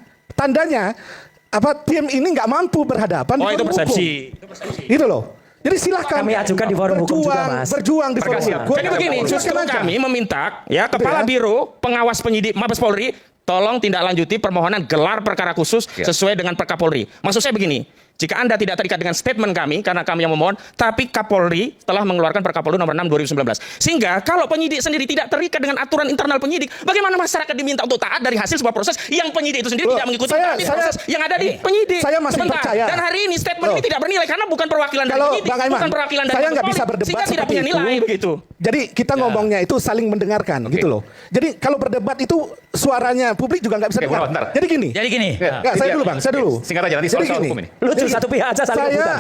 tim ini nggak mampu berhadapan di forum itu persepsi. hukum. Itu loh. Jadi silahkan Kami ajukan di forum hukum juga, Mas. Berjuang di forum hukum. Jadi begini, justru kami meminta Kepala Biro Pengawas Penyidik Mabes Polri tolong tindak lanjuti permohonan gelar perkara khusus sesuai dengan Perkapolri. Maksud saya begini, jika Anda tidak terikat dengan statement kami, karena kami yang memohon, tapi Kapolri telah mengeluarkan Perkapolri nomor 6 2019. Sehingga kalau penyidik sendiri tidak terikat dengan aturan internal penyidik, bagaimana masyarakat diminta untuk taat dari hasil sebuah proses yang penyidik itu sendiri tidak mengikuti proses yang ada di penyidik. Saya masih percaya. Dan hari ini statement ini tidak bernilai karena bukan perwakilan dari penyidik, bukan perwakilan dari saya nggak Mabes bisa Polri, berdebat sehingga tidak seperti punya nilai itu. begitu. Jadi kita ngomongnya itu saling mendengarkan gitu loh. Jadi kalau berdebat itu suaranya publik juga nggak bisa dengar. bentar. Jadi gini. Iya. Saya dulu Bang, saya dulu. Singkat aja nanti soal hukum ini. Lucu satu pihak aja saling rebutan.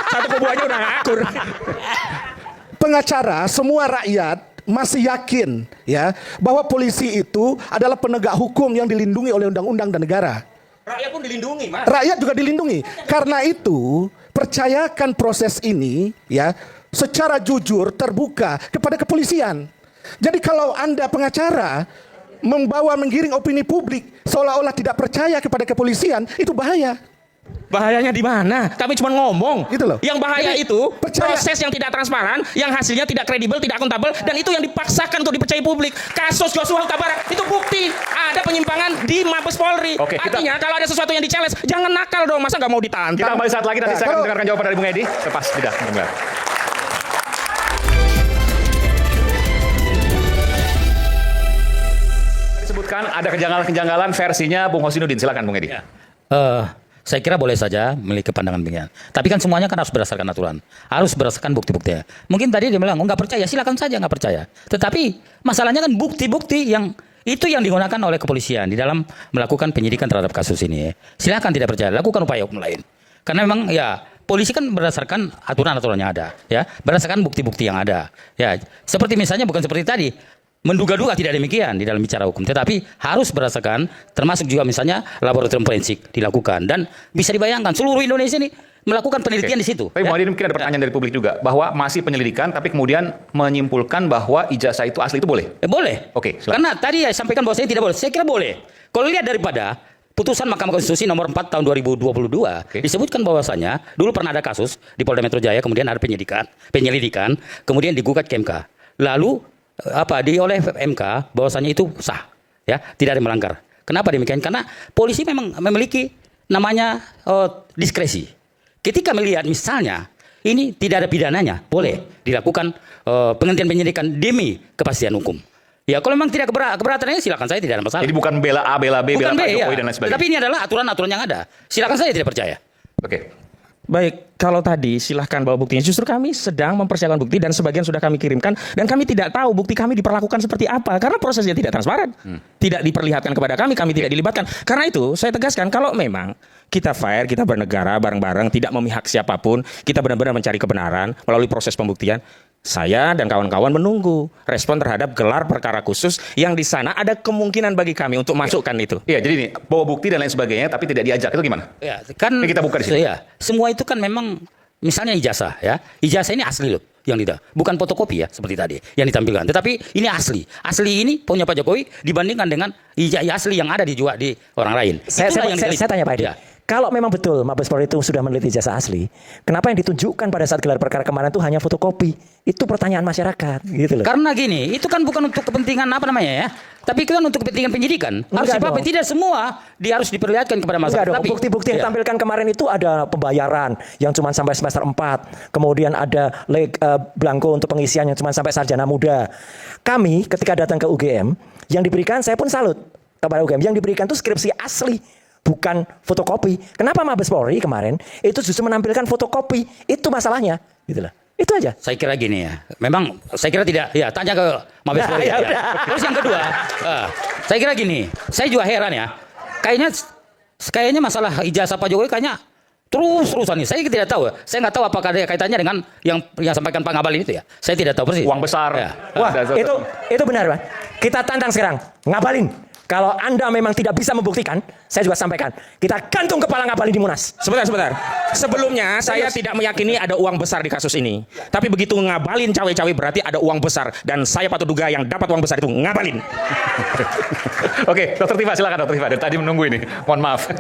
Satu kubu aja udah akur. Pengacara semua rakyat masih yakin bahwa polisi itu adalah penegak hukum yang dilindungi oleh undang-undang dan negara. Rakyat pun dilindungi, Mas. Rakyat juga dilindungi. Karena itu, percayakan proses ini secara jujur, terbuka kepada kepolisian. Jadi kalau Anda pengacara menggiring opini publik seolah-olah tidak percaya kepada kepolisian, itu bahaya. Bahayanya di mana? Kami cuma ngomong. Gitu loh. Yang bahaya Jadi, itu proses yang tidak transparan, yang hasilnya tidak kredibel, tidak akuntabel, dan itu yang dipaksakan untuk dipercayai publik. Kasus Joshua Huta Barat itu bukti ada penyimpangan di Mabes Polri. Oke, artinya kalau ada sesuatu yang di-challenge, jangan nakal dong. Masa nggak mau ditahan? Kita kembali saat lagi nanti saya akan mendengarkan jawaban dari Bung Edi. Lepas tidak mendengar. Disebutkan ada kejanggalan-kejanggalan versinya Bung Hosinuddin. Silakan Bung Edi. Saya kira boleh saja memiliki pandangan demikian. Tapi kan semuanya kan harus berdasarkan aturan. Harus berdasarkan bukti-buktinya. Mungkin tadi dia bilang, nggak percaya, silakan saja nggak percaya. Tetapi masalahnya kan bukti-bukti yang itu yang digunakan oleh kepolisian di dalam melakukan penyidikan terhadap kasus ini. Silakan tidak percaya, lakukan upaya hukum lain. Karena memang polisi kan berdasarkan aturan-aturan yang ada, berdasarkan bukti-bukti yang ada. Seperti misalnya bukan seperti tadi. Menduga-duga tidak demikian di dalam bicara hukum, tetapi harus berdasarkan, termasuk juga misalnya laboratorium forensik dilakukan, dan bisa dibayangkan seluruh Indonesia ini melakukan penelitian di situ. Tapi mungkin ada pertanyaan dari publik juga bahwa masih penyelidikan, tapi kemudian menyimpulkan bahwa ijazah itu asli itu boleh. Boleh. Oke. Silakan. Karena tadi sampaikan bahwa saya tidak boleh. Saya kira boleh. Kalau lihat daripada putusan Mahkamah Konstitusi nomor 4 tahun 2022 disebutkan bahwasanya dulu pernah ada kasus di Polda Metro Jaya, kemudian ada penyelidikan, kemudian digugat ke MK. Lalu oleh MK bahwasanya itu sah, tidak ada melanggar. Kenapa demikian? Karena polisi memang memiliki namanya diskresi. Ketika melihat misalnya ini tidak ada pidananya, boleh dilakukan penghentian penyidikan demi kepastian hukum. Kalau memang tidak keberatannya silakan saya, tidak ada masalah. Jadi bukan bela A, bela B, bela Pak Jokowi dan lain sebagainya. Tetapi ini adalah aturan-aturan yang ada. Silakan saya tidak percaya. Oke. Baik, kalau tadi silahkan bawa buktinya. Justru kami sedang mempersiapkan bukti dan sebagian sudah kami kirimkan, dan kami tidak tahu bukti kami diperlakukan seperti apa karena prosesnya tidak transparan, tidak diperlihatkan kepada kami tidak dilibatkan. Karena itu saya tegaskan, kalau memang kita fair, kita bernegara bareng-bareng, tidak memihak siapapun, kita benar-benar mencari kebenaran melalui proses pembuktian. Saya dan kawan-kawan menunggu respon terhadap gelar perkara khusus yang di sana ada kemungkinan bagi kami untuk masukkan itu. Iya, jadi ini bawa bukti dan lain sebagainya, tapi tidak diajak, itu gimana? Kan ini kita buka di sini. Semua itu kan memang misalnya ijazah, ijazah ini asli loh, yang bukan fotokopi seperti tadi yang ditampilkan. Tetapi ini asli ini punya Pak Jokowi dibandingkan dengan ijazah asli yang ada di orang lain. Saya tanya Pak Edi. Kalau memang betul Mabes Polri itu sudah meneliti ijazah asli, kenapa yang ditunjukkan pada saat gelar perkara kemarin itu hanya fotokopi? Itu pertanyaan masyarakat, gitu loh. Karena gini, itu kan bukan untuk kepentingan tapi itu kan untuk kepentingan penyidikan. Harus tidak semua dia harus diperlihatkan kepada masyarakat. Bukti-bukti yang ditampilkan kemarin itu ada pembayaran yang cuma sampai semester 4, kemudian ada blanko untuk pengisian yang cuma sampai sarjana muda. Kami ketika datang ke UGM, yang diberikan, saya pun salut kepada UGM, yang diberikan itu skripsi asli. bukan fotokopi. Kenapa Mabes Polri kemarin itu justru menampilkan fotokopi? Itu masalahnya, gitu lah. Itu aja. Saya kira gini ya. Memang saya kira tidak. Ya, tanya ke Mabes Polri. Ya, Ya. Terus yang kedua, saya kira gini. Saya juga heran ya. Kayaknya masalah ijazah Pak Jokowi kayaknya terus-terusan nih. Saya tidak tahu. Saya nggak tahu apakah ada kaitannya dengan yang sampaikan Pak Ngabalin itu ya. Saya tidak tahu persis. Uang besar. Ya. Wah, itu benar, Pak. Kita tantang sekarang. Ngabalin. Kalau Anda memang tidak bisa membuktikan, saya juga sampaikan. Kita gantung kepala Ngabalin di Munas. Sebentar. Sebelumnya saya tidak meyakini ada uang besar di kasus ini. Tapi begitu Ngabalin cawe-cawe berarti ada uang besar. Dan saya patut duga yang dapat uang besar itu Ngabalin. Oke, Dr. Tifa, silakan Dr. Tifa. Dari tadi menunggu ini. Mohon maaf.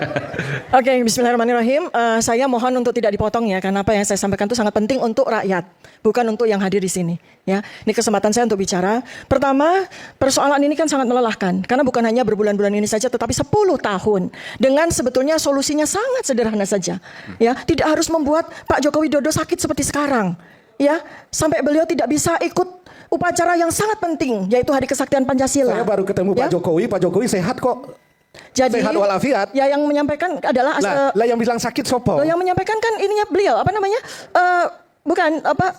Oke, bismillahirrahmanirrahim. Saya mohon untuk tidak dipotong ya, karena apa yang saya sampaikan itu sangat penting untuk rakyat, bukan untuk yang hadir di sini. Ya, ini kesempatan saya untuk bicara. Pertama, persoalan ini kan sangat melelahkan, karena bukan hanya berbulan-bulan ini saja, tetapi 10 tahun. Dengan sebetulnya solusinya sangat sederhana saja. Ya, tidak harus membuat Pak Joko Widodo sakit seperti sekarang. Ya, sampai beliau tidak bisa ikut upacara yang sangat penting, yaitu Hari Kesaktian Pancasila. Saya baru ketemu Pak Jokowi sehat kok. Jadi, sehat walafiat. Ya, yang menyampaikan adalah lah yang bilang sakit sopo. yang menyampaikan kan ininya beliau, apa namanya? Bukan apa?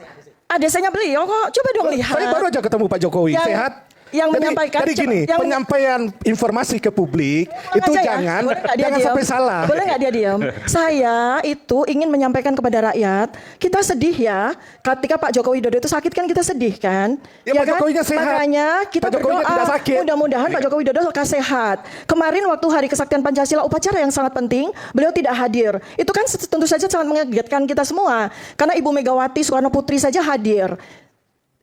ADC-nya beliau kok. Coba dong lihat. Saya baru aja ketemu Pak Jokowi sehat. Yang menyampaikan jadi gini, penyampaian informasi ke publik itu jangan sampai salah. Boleh nggak dia diam? Saya itu ingin menyampaikan kepada rakyat, kita sedih ya, ketika Pak Joko Widodo itu sakit kan kita sedih kan? Ya, Pak Jokowinya sehat. Makanya kita Pak Jokowinya tidak berdoa, sakit. mudah-mudahan Pak Joko Widodo sehat. Kemarin waktu Hari Kesaktian Pancasila, upacara yang sangat penting, beliau tidak hadir. Itu kan tentu saja sangat mengagetkan kita semua, karena Ibu Megawati Soekarno Putri saja hadir.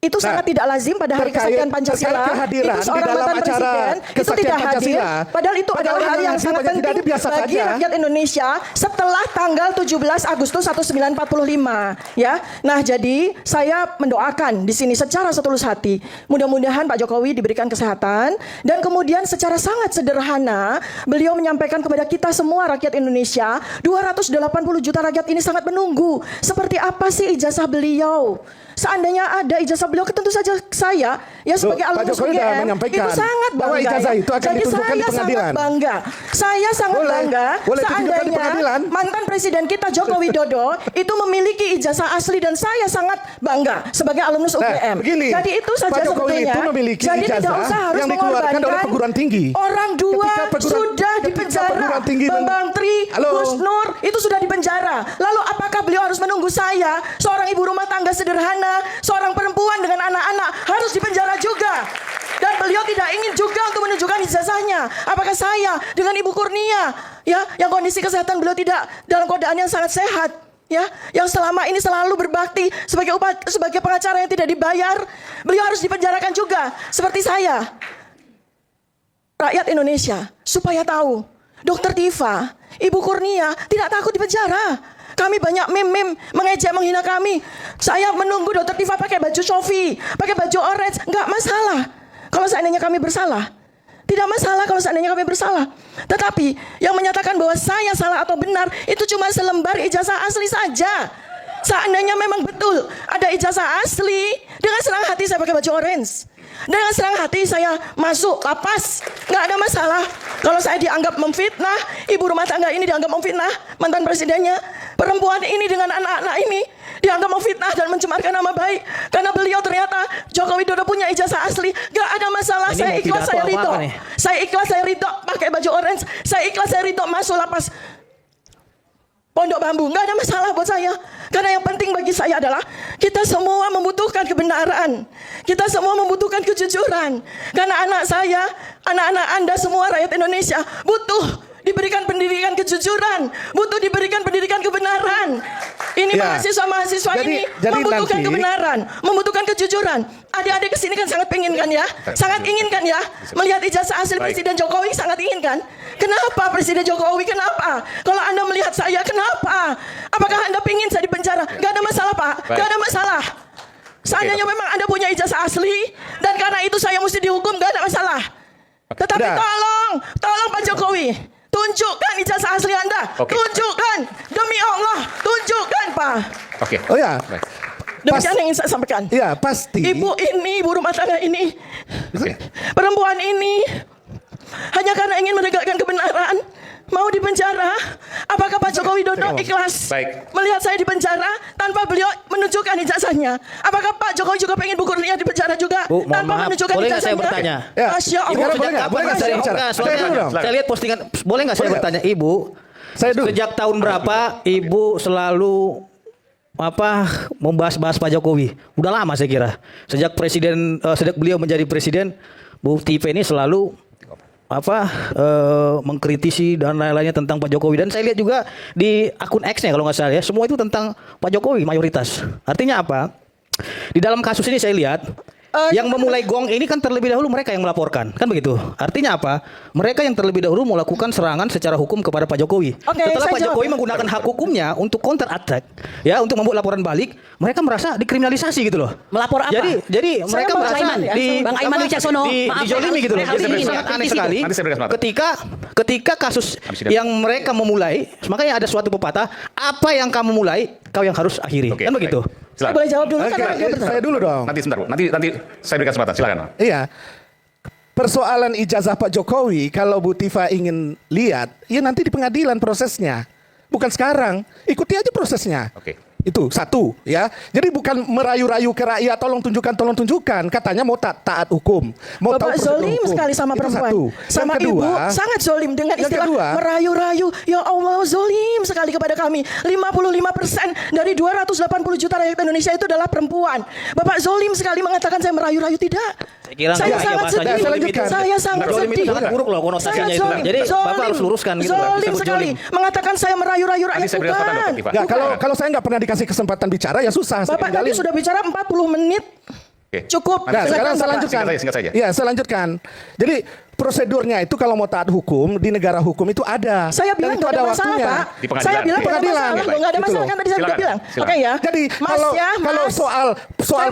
Itu sangat tidak lazim pada Hari Kesaktian Pancasila. Itu seorang mantan presiden itu tidak hadir. Padahal itu adalah hal yang sangat penting bagi rakyat Indonesia setelah tanggal 17 Agustus 1945. Ya, nah jadi saya mendoakan di sini secara setulus hati. Mudah-mudahan Pak Jokowi diberikan kesehatan dan kemudian secara sangat sederhana beliau menyampaikan kepada kita semua rakyat Indonesia, 280 juta rakyat ini sangat menunggu. Seperti apa sih ijazah beliau? Seandainya ada ijazah beliau, tentu saja saya ya sebagai alumnus UGM itu sangat bangga. Bahwa ijazah itu akan ditentukan di pengadilan. Saya sangat bangga seandainya mantan presiden kita Joko Widodo itu memiliki ijazah asli dan saya sangat bangga sebagai alumnus UGM. Jadi itu saja sebetulnya. Jadi tidak usah harus mengorbankan oleh perguruan tinggi. Orang dua sudah dipenjara. Bambang Tri, Gus Nur itu sudah dipenjara. Lalu apakah beliau harus menunggu saya, seorang ibu rumah tangga sederhana, seorang perempuan dengan anak-anak harus dipenjara juga? Dan beliau tidak ingin juga untuk menunjukkan ijazahnya. Apakah saya dengan Ibu Kurnia, ya, yang kondisi kesehatan beliau tidak dalam keadaan yang sangat sehat, ya, yang selama ini selalu berbakti sebagai pengacara yang tidak dibayar, beliau harus dipenjarakan juga seperti saya? Rakyat Indonesia supaya tahu, Dr. Tifa, Ibu Kurnia tidak takut dipenjara. Kami banyak meme mengejek, menghina kami. Saya menunggu Dr. Tifa pakai baju Sofi, pakai baju orange, nggak masalah. Kalau seandainya kami bersalah, tidak masalah kalau seandainya kami bersalah. Tetapi yang menyatakan bahwa saya salah atau benar itu cuma selembar ijazah asli saja. Seandainya memang betul ada ijazah asli, dengan senang hati saya pakai baju orange. Dengan senang hati saya masuk lapas, nggak ada masalah. Kalau saya dianggap memfitnah, ibu rumah tangga ini dianggap memfitnah mantan presidennya, perempuan ini dengan anak-anak ini dianggap memfitnah dan mencemarkan nama baik karena beliau ternyata Joko Widodo punya ijazah asli, nggak ada masalah. Saya ikhlas, saya ridho. Saya ikhlas, saya ridho pakai baju orange. Saya ikhlas, saya ridho masuk lapas Pondok Bambu, nggak ada masalah buat saya. Karena yang penting bagi saya adalah kita semua membutuhkan kebenaran. Kita semua membutuhkan kejujuran. Karena anak saya, anak-anak Anda semua rakyat Indonesia butuh diberikan pendidikan kejujuran, butuh diberikan pendidikan kebenaran. Ini mahasiswa-mahasiswa ini membutuhkan kebenaran, membutuhkan kejujuran. Adik-adik kesini kan sangat pengen kan ya, sangat ingin kan ya, melihat ijazah asli Presiden Jokowi, sangat ingin kan. Kenapa Presiden Jokowi? Kenapa? Kalau Anda melihat saya, kenapa? Apakah Anda ingin saya dipenjara? Gak ada masalah Pak, gak ada masalah. Seandainya memang Anda punya ijazah asli dan karena itu saya mesti dihukum, gak ada masalah. Tetapi tolong Pak Jokowi, tunjukkan ijazah asli Anda. Tunjukkan, demi Allah, tunjukkan Pak. Oke. Oh ya. Demikian yang ingin saya sampaikan. Iya, pasti. Ibu ini, ibu rumah tangga ini, perempuan ini hanya karena ingin menegakkan kebenaran mau dipenjara. Budno ikhlas melihat saya di penjara tanpa beliau menunjukkan ijazahnya. Apakah Pak Jokowi juga pengen Bu Kurnia di penjara juga Bu, mohon tanpa maaf, menunjukkan boleh nggak saya ijazahnya? bertanya? Masya Ibu Allah. sejak kapan saya bicara? Saya lihat postingan, boleh nggak saya bertanya Ibu? Sejak tahun berapa Ibu selalu membahas Pak Jokowi? Udah lama saya kira. Sejak sejak beliau menjadi presiden, Bu Tipe ini selalu mengkritisi dan lain-lainnya tentang Pak Jokowi. Dan saya lihat juga di akun X-nya kalau nggak salah ya, semua itu tentang Pak Jokowi mayoritas. Artinya apa? Di dalam kasus ini saya lihat yang memulai gong ini kan terlebih dahulu mereka yang melaporkan, kan begitu? Artinya apa? Mereka yang terlebih dahulu melakukan serangan secara hukum kepada Pak Jokowi. Setelah Pak Jokowi menggunakan hak hukumnya untuk counter attack, ya, untuk membuat laporan balik, mereka merasa dikriminalisasi gitu loh. Melapor apa? Jadi mereka merasa Bang Aiman Wicaksono dijolimi gitu loh. Sangat aneh sekali. Ketika kasus yang mereka memulai, makanya ada suatu pepatah, apa yang kamu mulai, kau yang harus akhiri, kan begitu? Saya boleh jawab dulu kan? Saya dulu dong. Nanti sebentar, Bu. Nanti saya berikan kesempatan. Silakan. Iya. Persoalan ijazah Pak Jokowi, kalau Bu Tifa ingin lihat, ya nanti di pengadilan prosesnya. Bukan sekarang. Ikuti aja prosesnya. Oke. Itu satu, ya. Jadi bukan merayu-rayu ke rakyat, tolong tunjukkan. Katanya mau taat hukum. Mau Bapak zolim sekali sama perempuan. Sama ibu, sangat zolim dengan istilah merayu-rayu. Ya Allah, zolim sekali kepada kami. 55% dari 280 juta rakyat Indonesia itu adalah perempuan. Bapak zolim sekali mengatakan saya merayu-rayu, tidak. Saya sangat sedih. Saya sangat sedih. Sangat buruk loh konotasinya itu. Jadi Bapak harus luruskan gitu. Zolim sekali mengatakan saya merayu-rayu rakyat, bukan. Ya, kalau saya nggak pernah dikasih kesempatan bicara ya susah. Bapak tadi sudah bicara 40 menit. Cukup. Nah, sekarang saya lanjutkan. Ya, saya lanjutkan. Jadi prosedurnya itu kalau mau taat hukum di negara hukum itu ada. Saya bilang itu ada waktunya. Di pengadilan. Saya bilang di pengadilan. nggak ada masalah kan tadi saya sudah bilang. Oke ya. Jadi kalau soal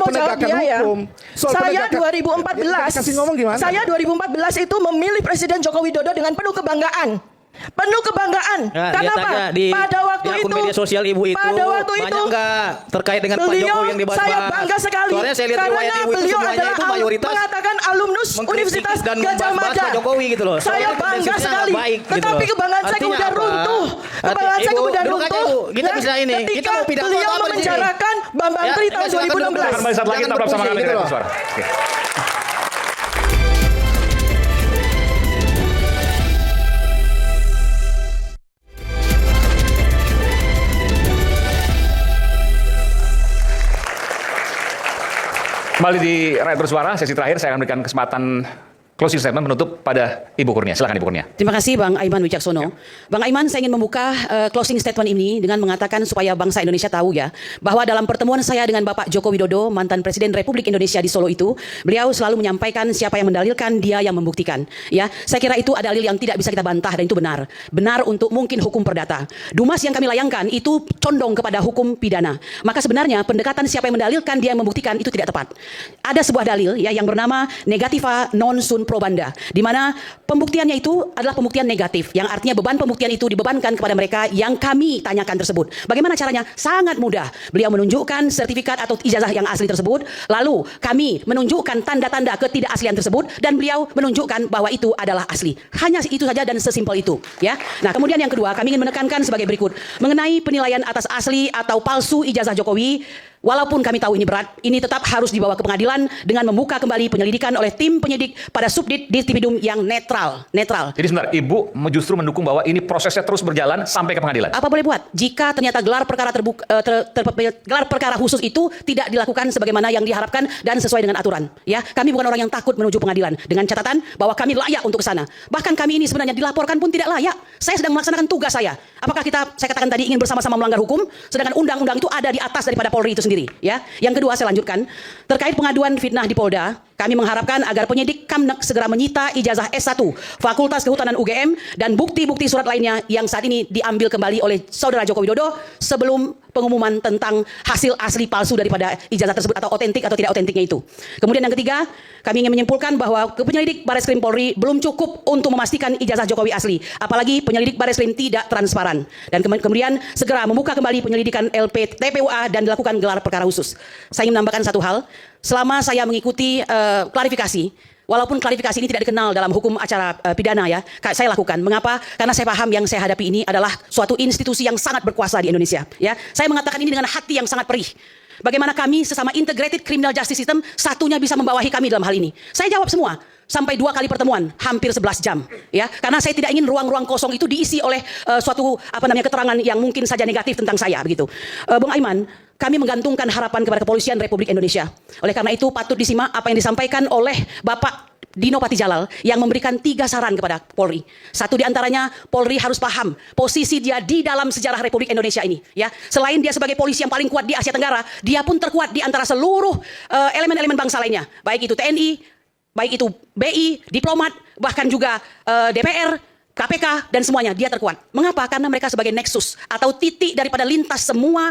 penegakan hukum, saya 2014. Kasih ngomong gimana? Saya 2014 itu memilih Presiden Joko Widodo dengan penuh kebanggaan. Penuh kebanggaan. Karena apa? Pada waktu itu media sosial ibu itu banyak nggak terkait dengan Pak Jokowi yang dibahas. Saya bangga sekali. Soalnya saya lihat riwayat ibu itu semuanya itu mayoritas mengatakan alumnus Universitas Gajah Mada. Pak Jokowi gitu loh. Saya bangga sekali. Tetapi kebanggaan saya udah runtuh. Kebanggaan saya udah runtuh. Kita bisa ini. Kita mau pidato beliau memenjarakan Bambang Tri tahun 2016. Kembali saat lagi tetap bersama kami di Suara. Kembali di Rakyat Bersuara, sesi terakhir saya akan berikan kesempatan closing statement penutup pada Ibu Kurnia. Silakan Ibu Kurnia. Terima kasih Bang Aiman Wicaksono. Bang Aiman, saya ingin membuka closing statement ini dengan mengatakan supaya bangsa Indonesia tahu ya, bahwa dalam pertemuan saya dengan Bapak Joko Widodo, mantan Presiden Republik Indonesia di Solo itu, beliau selalu menyampaikan siapa yang mendalilkan, dia yang membuktikan. Ya, saya kira itu dalil yang tidak bisa kita bantah dan itu benar. Benar untuk mungkin hukum perdata. Dumas yang kami layangkan itu condong kepada hukum pidana. Maka sebenarnya pendekatan siapa yang mendalilkan, dia yang membuktikan itu tidak tepat. Ada sebuah dalil ya yang bernama negativa non sun probanda, di mana pembuktiannya itu adalah pembuktian negatif, yang artinya beban pembuktian itu dibebankan kepada mereka yang kami tanyakan tersebut. Bagaimana caranya? Sangat mudah. Beliau menunjukkan sertifikat atau ijazah yang asli tersebut, lalu kami menunjukkan tanda-tanda ketidakaslian tersebut, dan beliau menunjukkan bahwa itu adalah asli. Hanya itu saja dan sesimpel itu. Ya. Nah, kemudian yang kedua, kami ingin menekankan sebagai berikut mengenai penilaian atas asli atau palsu ijazah Jokowi. Walaupun kami tahu ini berat, ini tetap harus dibawa ke pengadilan dengan membuka kembali penyelidikan oleh tim penyidik pada subdit Ditribidum yang netral. Jadi sebentar, Ibu justru mendukung bahwa ini prosesnya terus berjalan sampai ke pengadilan. Apa boleh buat? Jika ternyata gelar perkara gelar perkara khusus itu tidak dilakukan sebagaimana yang diharapkan dan sesuai dengan aturan. Ya, kami bukan orang yang takut menuju pengadilan dengan catatan bahwa kami layak untuk ke sana. Bahkan kami ini sebenarnya dilaporkan pun tidak layak. Saya sedang melaksanakan tugas saya. Apakah saya katakan tadi ingin bersama-sama melanggar hukum, sedangkan undang-undang itu ada di atas daripada Polri itu sendiri, ya. Yang kedua saya lanjutkan terkait pengaduan fitnah di Polda. Kami mengharapkan agar penyidik Kamnek segera menyita ijazah S1 Fakultas Kehutanan UGM dan bukti-bukti surat lainnya yang saat ini diambil kembali oleh Saudara Joko Widodo sebelum pengumuman tentang hasil asli palsu daripada ijazah tersebut atau otentik atau tidak otentiknya itu. Kemudian yang ketiga, kami ingin menyimpulkan bahwa penyelidik Bareskrim Polri belum cukup untuk memastikan ijazah Jokowi asli, apalagi penyelidik Bareskrim tidak transparan. Dan kemudian segera membuka kembali penyelidikan LPTPUA dan dilakukan gelar perkara khusus. Saya ingin menambahkan satu hal. Selama saya mengikuti klarifikasi, Walaupun klarifikasi ini tidak dikenal dalam hukum acara pidana ya, saya lakukan. Mengapa? Karena saya paham yang saya hadapi ini adalah suatu institusi yang sangat berkuasa di Indonesia. Ya, saya mengatakan ini dengan hati yang sangat perih. Bagaimana kami sesama integrated criminal justice system satunya bisa membawahi kami dalam hal ini? Saya jawab semua. Sampai 2 kali pertemuan, hampir 11 jam, ya. Karena saya tidak ingin ruang-ruang kosong itu diisi oleh suatu keterangan yang mungkin saja negatif tentang saya, begitu. Bung Aiman, kami menggantungkan harapan kepada Kepolisian Republik Indonesia. Oleh karena itu patut disimak apa yang disampaikan oleh Bapak Dino Patijalal yang memberikan 3 saran kepada Polri. 1 diantaranya, Polri harus paham posisi dia di dalam sejarah Republik Indonesia ini. Ya, selain dia sebagai polisi yang paling kuat di Asia Tenggara, dia pun terkuat di antara seluruh elemen-elemen bangsa lainnya, baik itu TNI, baik itu BI, diplomat, bahkan juga DPR, KPK, dan semuanya dia terkuat. Mengapa? Karena mereka sebagai nexus atau titik daripada lintas semua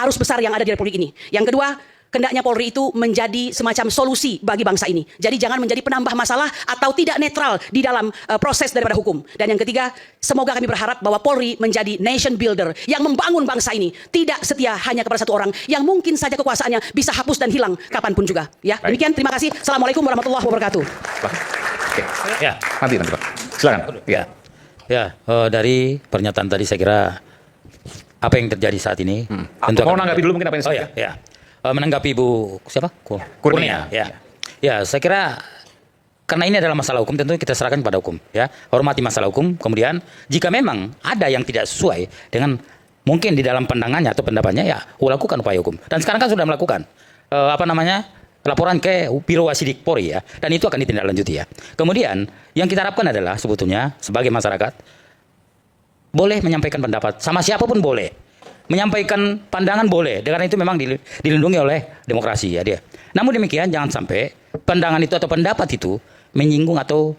arus besar yang ada di Republik ini. Yang kedua, hendaknya Polri itu menjadi semacam solusi bagi bangsa ini. Jadi jangan menjadi penambah masalah atau tidak netral di dalam proses daripada hukum. Dan yang ketiga, semoga kami berharap bahwa Polri menjadi nation builder yang membangun bangsa ini. Tidak setia hanya kepada satu orang yang mungkin saja kekuasaannya bisa hapus dan hilang kapanpun juga. Ya, demikian. Terima kasih. Assalamualaikum warahmatullahi wabarakatuh. Oke. Ya, nanti Pak. Silakan. Ya. Ya, dari pernyataan tadi saya kira apa yang terjadi saat ini. Mau menanggapi dulu mungkin apa yang ya. Ya. Menanggapi Ibu siapa? Kurnia. Ya. Ya, saya kira karena ini adalah masalah hukum, tentu kita serahkan pada hukum. Ya, hormati masalah hukum. Kemudian jika memang ada yang tidak sesuai dengan mungkin di dalam pandangannya atau pendapatnya, ya lakukan upaya hukum. Dan sekarang kan sudah melakukan laporan ke Biro Wasidik Polri ya, dan itu akan ditindaklanjuti ya. Kemudian yang kita harapkan adalah sebetulnya sebagai masyarakat boleh menyampaikan pendapat sama siapapun boleh. Menyampaikan pandangan boleh, karena itu memang dilindungi oleh demokrasi ya dia. Namun demikian jangan sampai pandangan itu atau pendapat itu menyinggung atau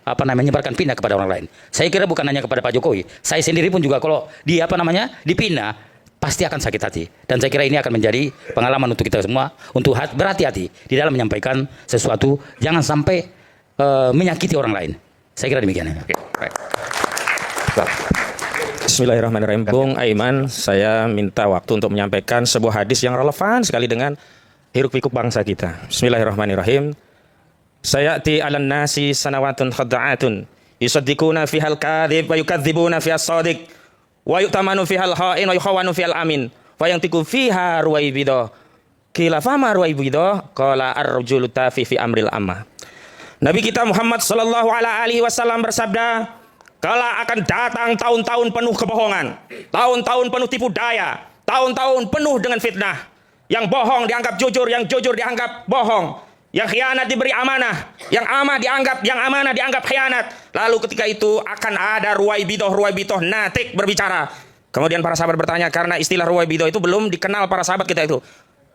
menyebarkan fitnah kepada orang lain. Saya kira bukan hanya kepada Pak Jokowi, saya sendiri pun juga kalau dipitnah pasti akan sakit hati. Dan saya kira ini akan menjadi pengalaman untuk kita semua untuk berhati-hati di dalam menyampaikan sesuatu, jangan sampai menyakiti orang lain. Saya kira demikian. Oke, baik. Bismillahirrahmanirrahim. Bung Aiman, saya minta waktu untuk menyampaikan sebuah hadis yang relevan sekali dengan hiruk-pikuk bangsa kita. Bismillahirrahmanirrahim. Sayati 'alan nasi sanawatun khadda'atun yusaddiquna fihal kadhib wa yukadzibuna fihas shadiq wa yu'tamanu fihal kha'in wa yukhawanu fihal amin wa yantiqu fiha ruwaibidah. Qila fama ruwaibidah? Qala ar-rajulu tafi fi amril amma. Nabi kita Muhammad sallallahu alaihi wasallam bersabda, kala akan datang tahun-tahun penuh kebohongan, tahun-tahun penuh tipu daya, tahun-tahun penuh dengan fitnah. Yang bohong dianggap jujur, yang jujur dianggap bohong. Yang khianat diberi amanah, yang amanah dianggap khianat. Lalu ketika itu akan ada ruwaibidah natik berbicara. Kemudian para sahabat bertanya, karena istilah ruwaibidah itu belum dikenal para sahabat kita itu.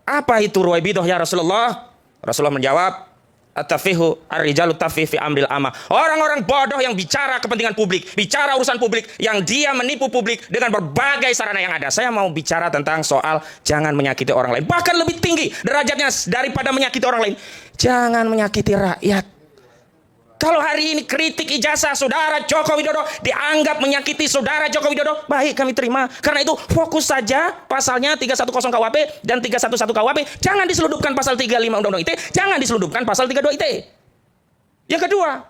Apa itu ruwaibidah ya Rasulullah? Rasulullah menjawab, at-tafihu ar-rijalu tafi fi amril amma. Orang-orang bodoh yang bicara kepentingan publik, bicara urusan publik, yang dia menipu publik dengan berbagai sarana yang ada. Saya mau bicara tentang soal jangan menyakiti orang lain. Bahkan lebih tinggi derajatnya daripada menyakiti orang lain. Jangan menyakiti rakyat. Kalau hari ini kritik ijazah saudara Joko Widodo dianggap menyakiti saudara Joko Widodo, baik kami terima. Karena itu fokus saja pasalnya 310 KUHP dan 311 KUHP. Jangan diseludupkan pasal 35 Undang-Undang ITE, jangan diseludupkan pasal 32 ITE. Yang kedua,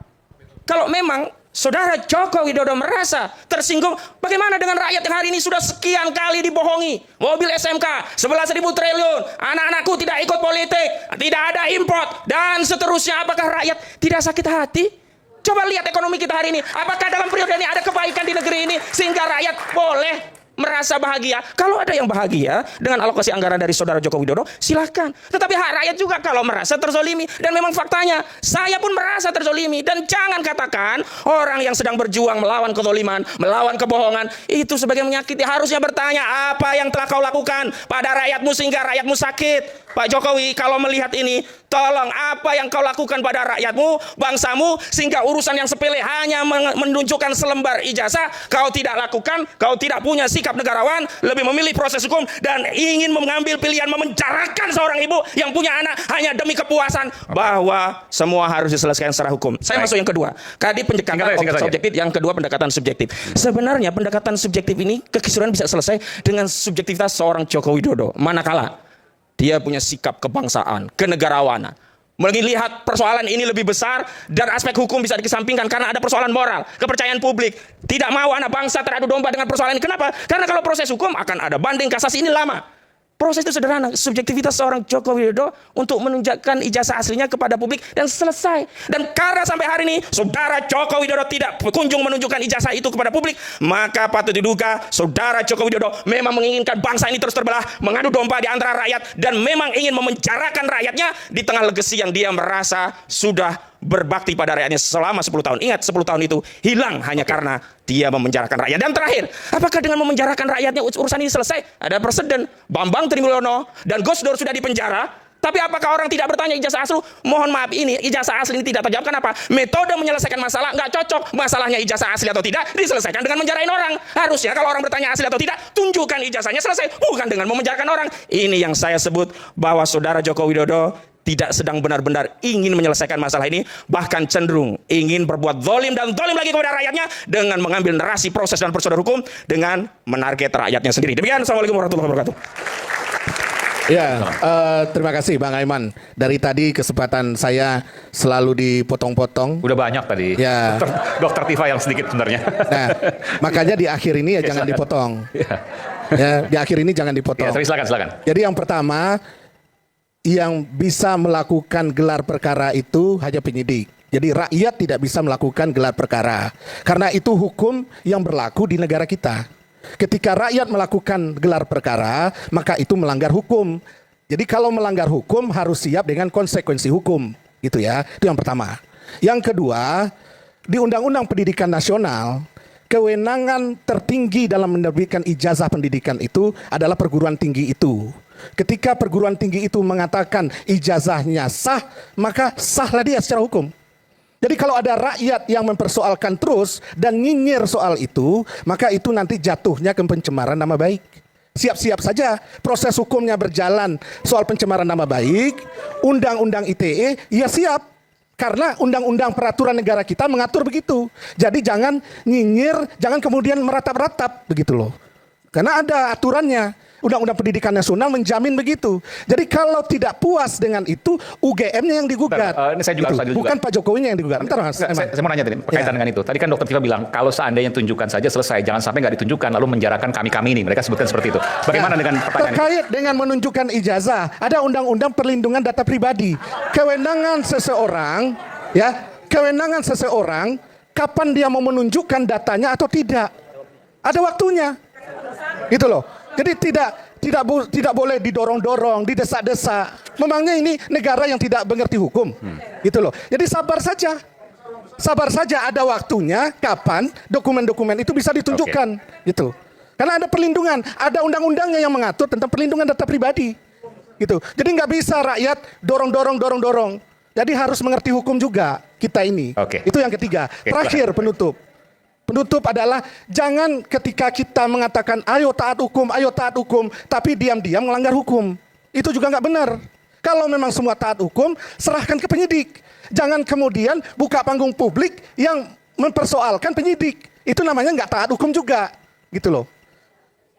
kalau memang saudara Joko Widodo merasa tersinggung, bagaimana dengan rakyat yang hari ini sudah sekian kali dibohongi? Mobil SMK 11.000 triliun, anak-anakku tidak ikut politik, tidak ada import, dan seterusnya. Apakah rakyat tidak sakit hati? Coba lihat ekonomi kita hari ini. Apakah dalam periode ini ada kebaikan di negeri ini sehingga rakyat boleh merasa bahagia? Kalau ada yang bahagia dengan alokasi anggaran dari saudara Joko Widodo, silahkan. Tetapi hak rakyat juga kalau merasa terzolimi. Dan memang faktanya, saya pun merasa terzolimi. Dan jangan katakan orang yang sedang berjuang melawan kezoliman, melawan kebohongan, itu sebagai menyakiti. Harusnya bertanya, apa yang telah kau lakukan pada rakyatmu sehingga rakyatmu sakit? Pak Jokowi, kalau melihat ini, tolong apa yang kau lakukan pada rakyatmu, bangsamu, sehingga urusan yang sepele hanya menunjukkan selembar ijazah, kau tidak lakukan, kau tidak punya sikap negarawan, lebih memilih proses hukum, dan ingin mengambil pilihan memenjarakan seorang ibu yang punya anak hanya demi kepuasan, bahwa semua harus diselesaikan secara hukum. Saya masuk yang kedua. Tadi pendekatan subjektif, yang kedua pendekatan subjektif. Sebenarnya pendekatan subjektif ini kekesuruhan bisa selesai dengan subjektivitas seorang Joko Widodo. Manakala dia punya sikap kebangsaan, kenegarawanan, Melihat persoalan ini lebih besar dan aspek hukum bisa dikesampingkan karena ada persoalan moral, kepercayaan publik. Tidak mau anak bangsa teradu domba dengan persoalan ini. Kenapa? Karena kalau proses hukum akan ada banding, kasasi, ini lama. Proses itu sederhana, subjektivitas seorang Joko Widodo untuk menunjukkan ijazah aslinya kepada publik dan selesai. Dan karena sampai hari ini saudara Joko Widodo tidak kunjung menunjukkan ijazah itu kepada publik, maka patut diduga saudara Joko Widodo memang menginginkan bangsa ini terus terbelah, mengadu domba di antara rakyat, dan memang ingin memenjarakan rakyatnya di tengah legasi yang dia merasa sudah berbakti pada rakyatnya selama 10 tahun. Ingat, 10 tahun itu hilang hanya karena dia memenjarakan rakyat. Dan terakhir, apakah dengan memenjarakan rakyatnya urusan ini selesai? Ada presiden, Bambang Trimulyono dan Gus Dur sudah dipenjara. Tapi apakah orang tidak bertanya ijazah asli? Mohon maaf, ini ijazah asli ini tidak terjawab. Kenapa? Metode menyelesaikan masalah nggak cocok. Masalahnya ijazah asli atau tidak diselesaikan dengan menjarain orang. Harusnya kalau orang bertanya asli atau tidak, tunjukkan ijazahnya, selesai. Bukan dengan memenjarakan orang. Ini yang saya sebut bahwa saudara Joko Widodo tidak sedang benar-benar ingin menyelesaikan masalah ini, bahkan cenderung ingin berbuat zalim dan zalim lagi kepada rakyatnya dengan mengambil narasi proses dan prosedur hukum dengan menarget rakyatnya sendiri. Demikian, Assalamualaikum warahmatullahi wabarakatuh. Ya, terima kasih Bang Aiman. Dari tadi kesempatan saya selalu dipotong-potong. Udah banyak tadi. Ya. Dokter Tifa yang sedikit sebenarnya. Nah, makanya di akhir ini ya jangan silakan. dipotong. Ya, di akhir ini jangan dipotong. Ya, silakan. Jadi yang pertama, yang bisa melakukan gelar perkara itu hanya penyidik. Jadi rakyat tidak bisa melakukan gelar perkara. Karena itu hukum yang berlaku di negara kita. Ketika rakyat melakukan gelar perkara, maka itu melanggar hukum. Jadi kalau melanggar hukum harus siap dengan konsekuensi hukum. Gitu ya. Itu yang pertama. Yang kedua, di Undang-Undang Pendidikan Nasional, kewenangan tertinggi dalam menerbitkan ijazah pendidikan itu adalah perguruan tinggi itu. Ketika perguruan tinggi itu mengatakan ijazahnya sah, maka sahlah dia secara hukum. Jadi kalau ada rakyat yang mempersoalkan terus dan nyinyir soal itu, maka itu nanti jatuhnya ke pencemaran nama baik. Siap-siap saja proses hukumnya berjalan soal pencemaran nama baik, Undang-Undang ITE, ya siap. Karena undang-undang peraturan negara kita mengatur begitu. Jadi jangan nyinyir, jangan kemudian meratap-ratap begitu loh. Karena ada aturannya. Undang-Undang Pendidikan Nasional menjamin begitu. Jadi kalau tidak puas dengan itu, UGM-nya yang digugat. Ini saya juga gitu. harus adil juga. Bukan Pak Jokowinya yang digugat. Bentar, Mas. Saya mau nanya tadi berkaitan dengan itu. Tadi kan Dokter Tifa bilang kalau seandainya tunjukkan saja selesai, jangan sampai nggak ditunjukkan lalu menjarakan kami ini. Mereka sebutkan seperti itu. Bagaimana dengan pertanyaan terkait dengan menunjukkan ijazah, ada Undang-Undang Perlindungan Data Pribadi. Kewenangan seseorang, kapan dia mau menunjukkan datanya atau tidak. Ada waktunya. Gitu loh. Jadi tidak boleh didorong-dorong, didesak-desak. Memangnya ini negara yang tidak mengerti hukum. Gitu loh. Jadi sabar saja. Sabar saja, ada waktunya kapan dokumen-dokumen itu bisa ditunjukkan. Gitu. Karena ada perlindungan, ada undang-undangnya yang mengatur tentang perlindungan data pribadi. Gitu. Jadi nggak bisa rakyat dorong-dorong. Jadi harus mengerti hukum juga kita ini. Itu yang ketiga. Terakhir penutup. Penutup adalah jangan ketika kita mengatakan ayo taat hukum, tapi diam-diam melanggar hukum. Itu juga nggak benar. Kalau memang semua taat hukum, serahkan ke penyidik. Jangan kemudian buka panggung publik yang mempersoalkan penyidik. Itu namanya nggak taat hukum juga, gitu loh.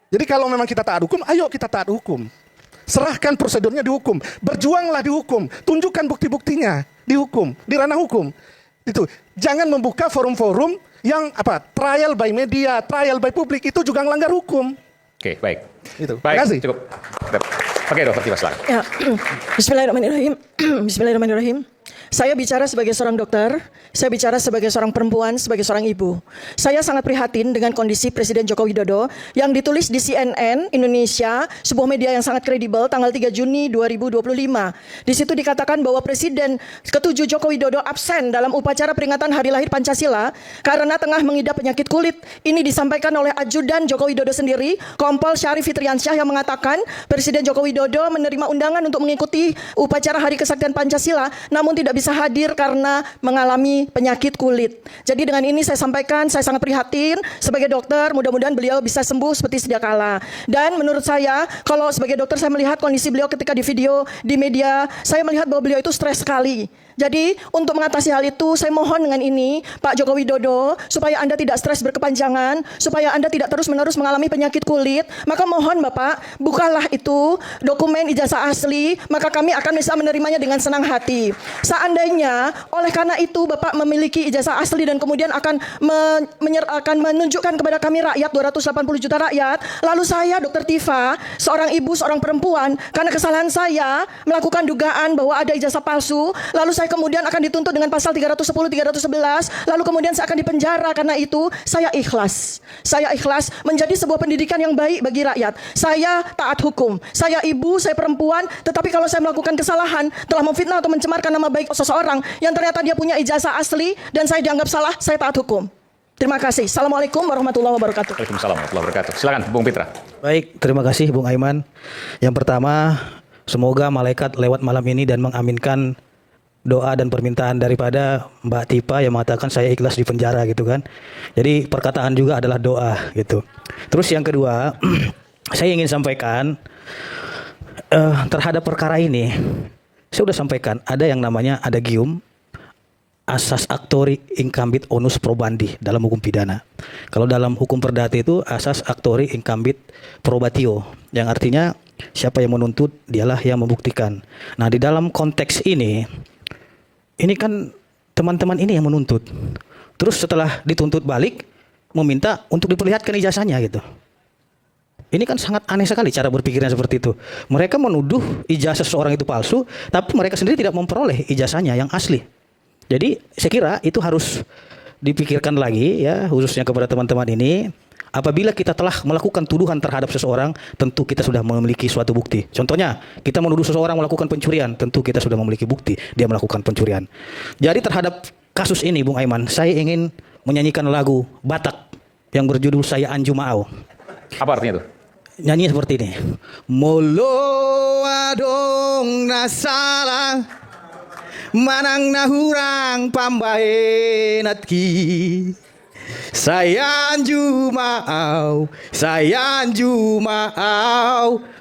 Jadi kalau memang kita taat hukum, ayo kita taat hukum. Serahkan prosedurnya di hukum, berjuanglah di hukum, tunjukkan bukti-buktinya di hukum, di ranah hukum. Itu jangan membuka forum-forum yang trial by media, trial by publik, itu juga melanggar hukum. Oke, baik. Itu. Baik, Terima kasih. cukup. Oke, Dokter Tifa, silakan. Ya. Bismillahirrahmanirrahim. Saya bicara sebagai seorang dokter, saya bicara sebagai seorang perempuan, sebagai seorang ibu. Saya sangat prihatin dengan kondisi Presiden Joko Widodo yang ditulis di CNN Indonesia, sebuah media yang sangat kredibel, tanggal 3 Juni 2025. Di situ dikatakan bahwa Presiden ke-7 Joko Widodo absen dalam upacara peringatan Hari Lahir Pancasila karena tengah mengidap penyakit kulit. Ini disampaikan oleh ajudan Joko Widodo sendiri, Kompol Syarif Fitriansyah, yang mengatakan Presiden Joko Widodo menerima undangan untuk mengikuti upacara Hari Kesaktian Pancasila, namun tidak bisa hadir karena mengalami penyakit kulit. Jadi dengan ini saya sampaikan, saya sangat prihatin sebagai dokter, mudah-mudahan beliau bisa sembuh seperti sedia kala. Dan menurut saya, kalau sebagai dokter saya melihat kondisi beliau ketika di video di media, saya melihat bahwa beliau itu stres sekali. Jadi untuk mengatasi hal itu saya mohon dengan ini Pak Joko Widodo supaya Anda tidak stres berkepanjangan, supaya Anda tidak terus-menerus mengalami penyakit kulit, maka mohon Bapak bukalah itu dokumen ijazah asli, maka kami akan bisa menerimanya dengan senang hati. Seandainya oleh karena itu Bapak memiliki ijazah asli dan kemudian akan menunjukkan kepada kami rakyat 280 juta rakyat, lalu saya Dr. Tifa, seorang ibu, seorang perempuan, karena kesalahan saya melakukan dugaan bahwa ada ijazah palsu, lalu saya kemudian akan dituntut dengan pasal 310, 311, lalu kemudian saya akan dipenjara. Karena itu saya ikhlas. Saya ikhlas menjadi sebuah pendidikan yang baik bagi rakyat. Saya taat hukum. Saya ibu, saya perempuan, tetapi kalau saya melakukan kesalahan, telah memfitnah atau mencemarkan nama baik seseorang yang ternyata dia punya ijazah asli dan saya dianggap salah, saya taat hukum. Terima kasih. Assalamualaikum warahmatullahi wabarakatuh. Waalaikumsalam warahmatullahi wabarakatuh. Silakan Bung Pitra. Baik, terima kasih Bung Aiman. Yang pertama, semoga malaikat lewat malam ini dan mengaminkan doa dan permintaan daripada Mbak Tipa yang mengatakan saya ikhlas di penjara gitu kan. Jadi perkataan juga adalah doa gitu. Terus yang kedua, saya ingin sampaikan terhadap perkara ini, saya sudah sampaikan ada yang namanya adagium asas actori incambit onus probandi dalam hukum pidana. Kalau dalam hukum perdata itu asas actori incambit probatio, yang artinya siapa yang menuntut dialah yang membuktikan. Nah, di dalam konteks ini kan teman-teman ini yang menuntut. Terus setelah dituntut balik meminta untuk diperlihatkan ijazahnya gitu. Ini kan sangat aneh sekali cara berpikirnya seperti itu. Mereka menuduh ijazah seseorang itu palsu, tapi mereka sendiri tidak memperoleh ijazahnya yang asli. Jadi saya kira itu harus dipikirkan lagi ya, khususnya kepada teman-teman ini. Apabila kita telah melakukan tuduhan terhadap seseorang, tentu kita sudah memiliki suatu bukti. Contohnya, kita menuduh seseorang melakukan pencurian, tentu kita sudah memiliki bukti dia melakukan pencurian. Jadi terhadap kasus ini, Bung Aiman, saya ingin menyanyikan lagu Batak yang berjudul Saya Anju Maau. Apa artinya itu? Nyanyi seperti ini. Molo adong nasalang manang nahurang pambaenatki. Saya anju maau,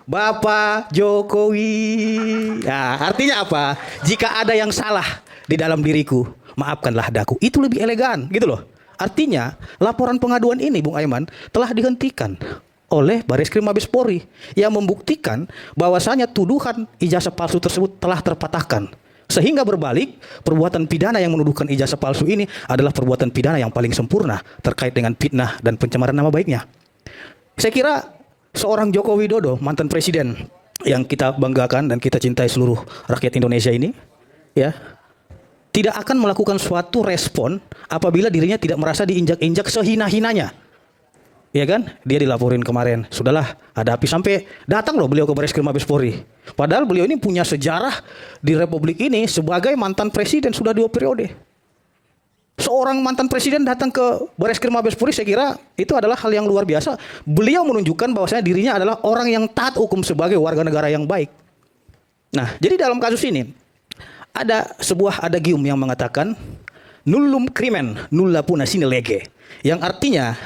Bapak Jokowi. Nah, artinya apa? Jika ada yang salah di dalam diriku, maafkanlah daku. Itu lebih elegan, gitu loh. Artinya, laporan pengaduan ini, Bung Aiman, telah dihentikan oleh Bareskrim Mabes Polri yang membuktikan bahwasanya tuduhan ijazah palsu tersebut telah terpatahkan. Sehingga berbalik, perbuatan pidana yang menuduhkan ijazah palsu ini adalah perbuatan pidana yang paling sempurna terkait dengan fitnah dan pencemaran nama baiknya. Saya kira seorang Joko Widodo, mantan presiden yang kita banggakan dan kita cintai seluruh rakyat Indonesia ini, ya, tidak akan melakukan suatu respon apabila dirinya tidak merasa diinjak-injak sehina-hinanya. Ya kan? Dia dilaporin kemarin, sudahlah ada api, sampai datang loh beliau ke Bareskrim Mabes Polri. Padahal beliau ini punya sejarah di Republik ini sebagai mantan presiden sudah 2 periode. Seorang mantan presiden datang ke Bareskrim Mabes Polri, saya kira itu adalah hal yang luar biasa. Beliau menunjukkan bahwasanya dirinya adalah orang yang taat hukum sebagai warga negara yang baik. Nah, jadi dalam kasus ini ada sebuah adagium yang mengatakan nullum crimen nulla puna sine lege, yang artinya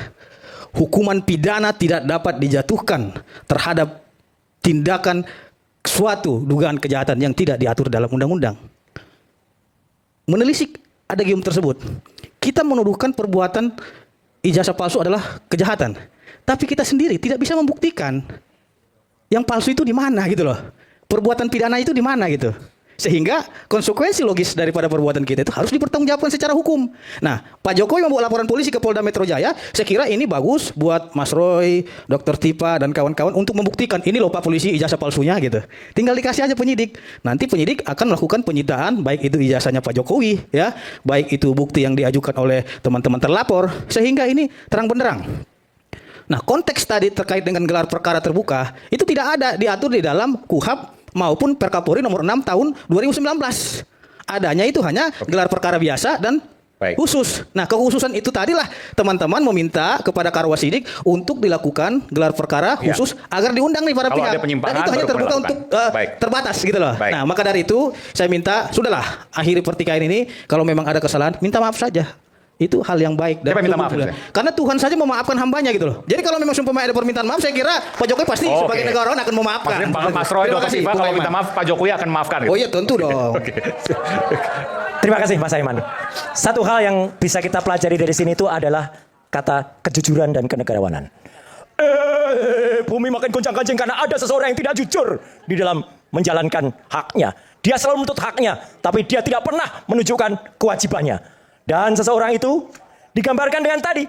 hukuman pidana tidak dapat dijatuhkan terhadap tindakan suatu dugaan kejahatan yang tidak diatur dalam undang-undang. Menelisik adagium tersebut, kita menuduhkan perbuatan ijazah palsu adalah kejahatan, tapi kita sendiri tidak bisa membuktikan yang palsu itu di mana gitu loh. Perbuatan pidana itu di mana gitu. Sehingga konsekuensi logis daripada perbuatan kita itu harus dipertanggungjawabkan secara hukum. Nah, Pak Jokowi membawa laporan polisi ke Polda Metro Jaya. Saya kira ini bagus buat Mas Roy, Dr. Tipa, dan kawan-kawan untuk membuktikan ini loh Pak polisi ijazah palsunya gitu. Tinggal dikasih aja penyidik. Nanti penyidik akan melakukan penyitaan, baik itu ijazahnya Pak Jokowi, ya, baik itu bukti yang diajukan oleh teman-teman terlapor, sehingga ini terang benderang. Nah, konteks tadi terkait dengan gelar perkara terbuka itu tidak ada diatur di dalam KUHP maupun Perkapolri nomor 6 tahun 2019. Adanya itu hanya gelar perkara biasa dan khusus. Nah, kekhususan itu tadilah teman-teman meminta kepada Karwasidik untuk dilakukan gelar perkara khusus agar diundang nih para pihak. Dan itu hanya terbuka untuk terbatas gitu loh. Nah, maka dari itu saya minta sudahlah akhiri pertikaian ini. Kalau memang ada kesalahan, minta maaf saja. Itu hal yang baik. Siapa minta maaf? Karena Tuhan saja memaafkan hambanya gitu loh. Jadi kalau memang sumpah ada permintaan maaf, saya kira Pak Jokowi pasti sebagai negarawan akan memaafkan. Mas Roy, Dr. Tifa, kalau minta maaf Pak Jokowi akan memaafkan gitu. Oh iya tentu dong. Oke. Terima kasih Mas Aiman. Satu hal yang bisa kita pelajari dari sini itu adalah kata kejujuran dan kenegarawanan. Bumi makin goncang-ganjing karena ada seseorang yang tidak jujur di dalam menjalankan haknya. Dia selalu menuntut haknya, tapi dia tidak pernah menunjukkan kewajibannya. Dan seseorang itu digambarkan dengan tadi.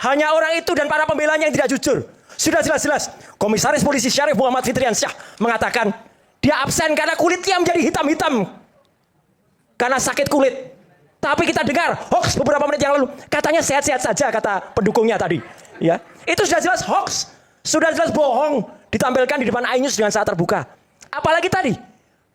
Hanya orang itu dan para pembelanya yang tidak jujur. Sudah jelas-jelas Komisaris Polisi Syarif Muhammad Fitriansyah mengatakan dia absen karena kulitnya menjadi hitam-hitam karena sakit kulit. Tapi kita dengar hoax beberapa menit yang lalu, katanya sehat-sehat saja kata pendukungnya tadi. Ya, itu sudah jelas hoax, sudah jelas bohong, ditampilkan di depan iNews dengan sangat terbuka. Apalagi tadi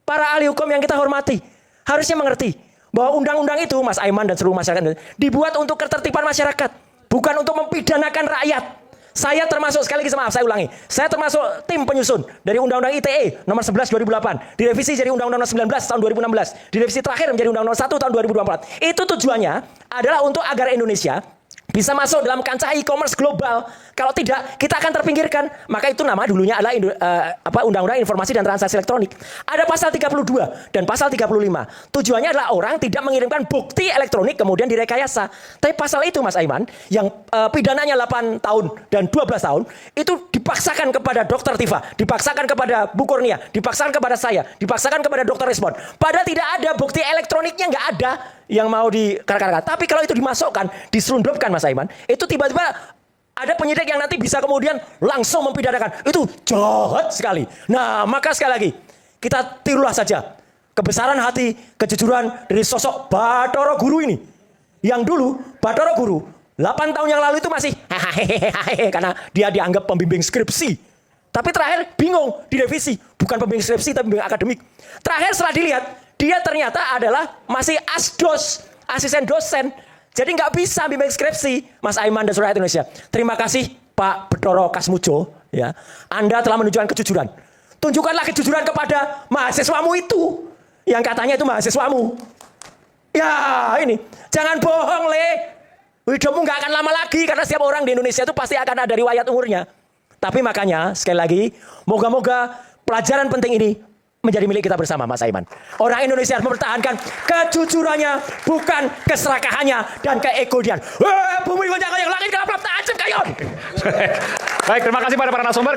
para ahli hukum yang kita hormati harusnya mengerti bahwa undang-undang itu, Mas Aiman dan seluruh masyarakat, dibuat untuk ketertiban masyarakat, bukan untuk mempidanakan rakyat. Saya termasuk, sekali lagi maaf saya ulangi, saya termasuk tim penyusun dari Undang-Undang ITE nomor 11 2008, direvisi jadi Undang-Undang 19 tahun 2016, direvisi terakhir menjadi Undang-Undang 1 tahun 2024. Itu tujuannya adalah untuk agar Indonesia bisa masuk dalam kancah e-commerce global. Kalau tidak, kita akan terpinggirkan. Maka itu nama dulunya adalah Undang-Undang Informasi dan Transaksi Elektronik. Ada pasal 32 dan pasal 35. Tujuannya adalah orang tidak mengirimkan bukti elektronik kemudian direkayasa. Tapi pasal itu Mas Aiman, yang pidananya 8 tahun dan 12 tahun, itu dipaksakan kepada Dr. Tifa, dipaksakan kepada Bu Kurnia, dipaksakan kepada saya, dipaksakan kepada Dr. Resmond. Padahal tidak ada bukti elektroniknya, nggak ada yang mau dikarak-karak. Tapi kalau itu dimasukkan, diselundupkan Mas Aiman, itu tiba-tiba ada penyidik yang nanti bisa kemudian langsung mempidanakan. Itu jahat sekali. Nah, maka sekali lagi, kita tirulah saja kebesaran hati, kejujuran dari sosok Bathara Guru ini. Yang dulu, Bathara Guru, 8 tahun yang lalu itu masih hehehe karena dia dianggap pembimbing skripsi. Tapi terakhir bingung, direvisi. Bukan pembimbing skripsi, tapi pembimbing akademik. Terakhir setelah dilihat, dia ternyata adalah masih asdos, asisten dosen. Jadi nggak bisa bimbing skripsi, Mas Aiman dan seluruh rakyat Indonesia. Terima kasih Pak Bathara Kasmujo, ya. Anda telah menunjukkan kejujuran. Tunjukkanlah kejujuran kepada mahasiswamu itu, yang katanya itu mahasiswamu. Ya ini, jangan bohong Le. Hidupmu nggak akan lama lagi karena setiap orang di Indonesia itu pasti akan ada riwayat umurnya. Tapi makanya sekali lagi, moga-moga pelajaran penting ini menjadi milik kita bersama Mas Aiman. Orang Indonesia harus mempertahankan kejujurannya, bukan keserakahannya dan keegoian. Bumi goncang-ganjing, langit gelap-gelap, tajam kayon. Baik, terima kasih pada para narasumber.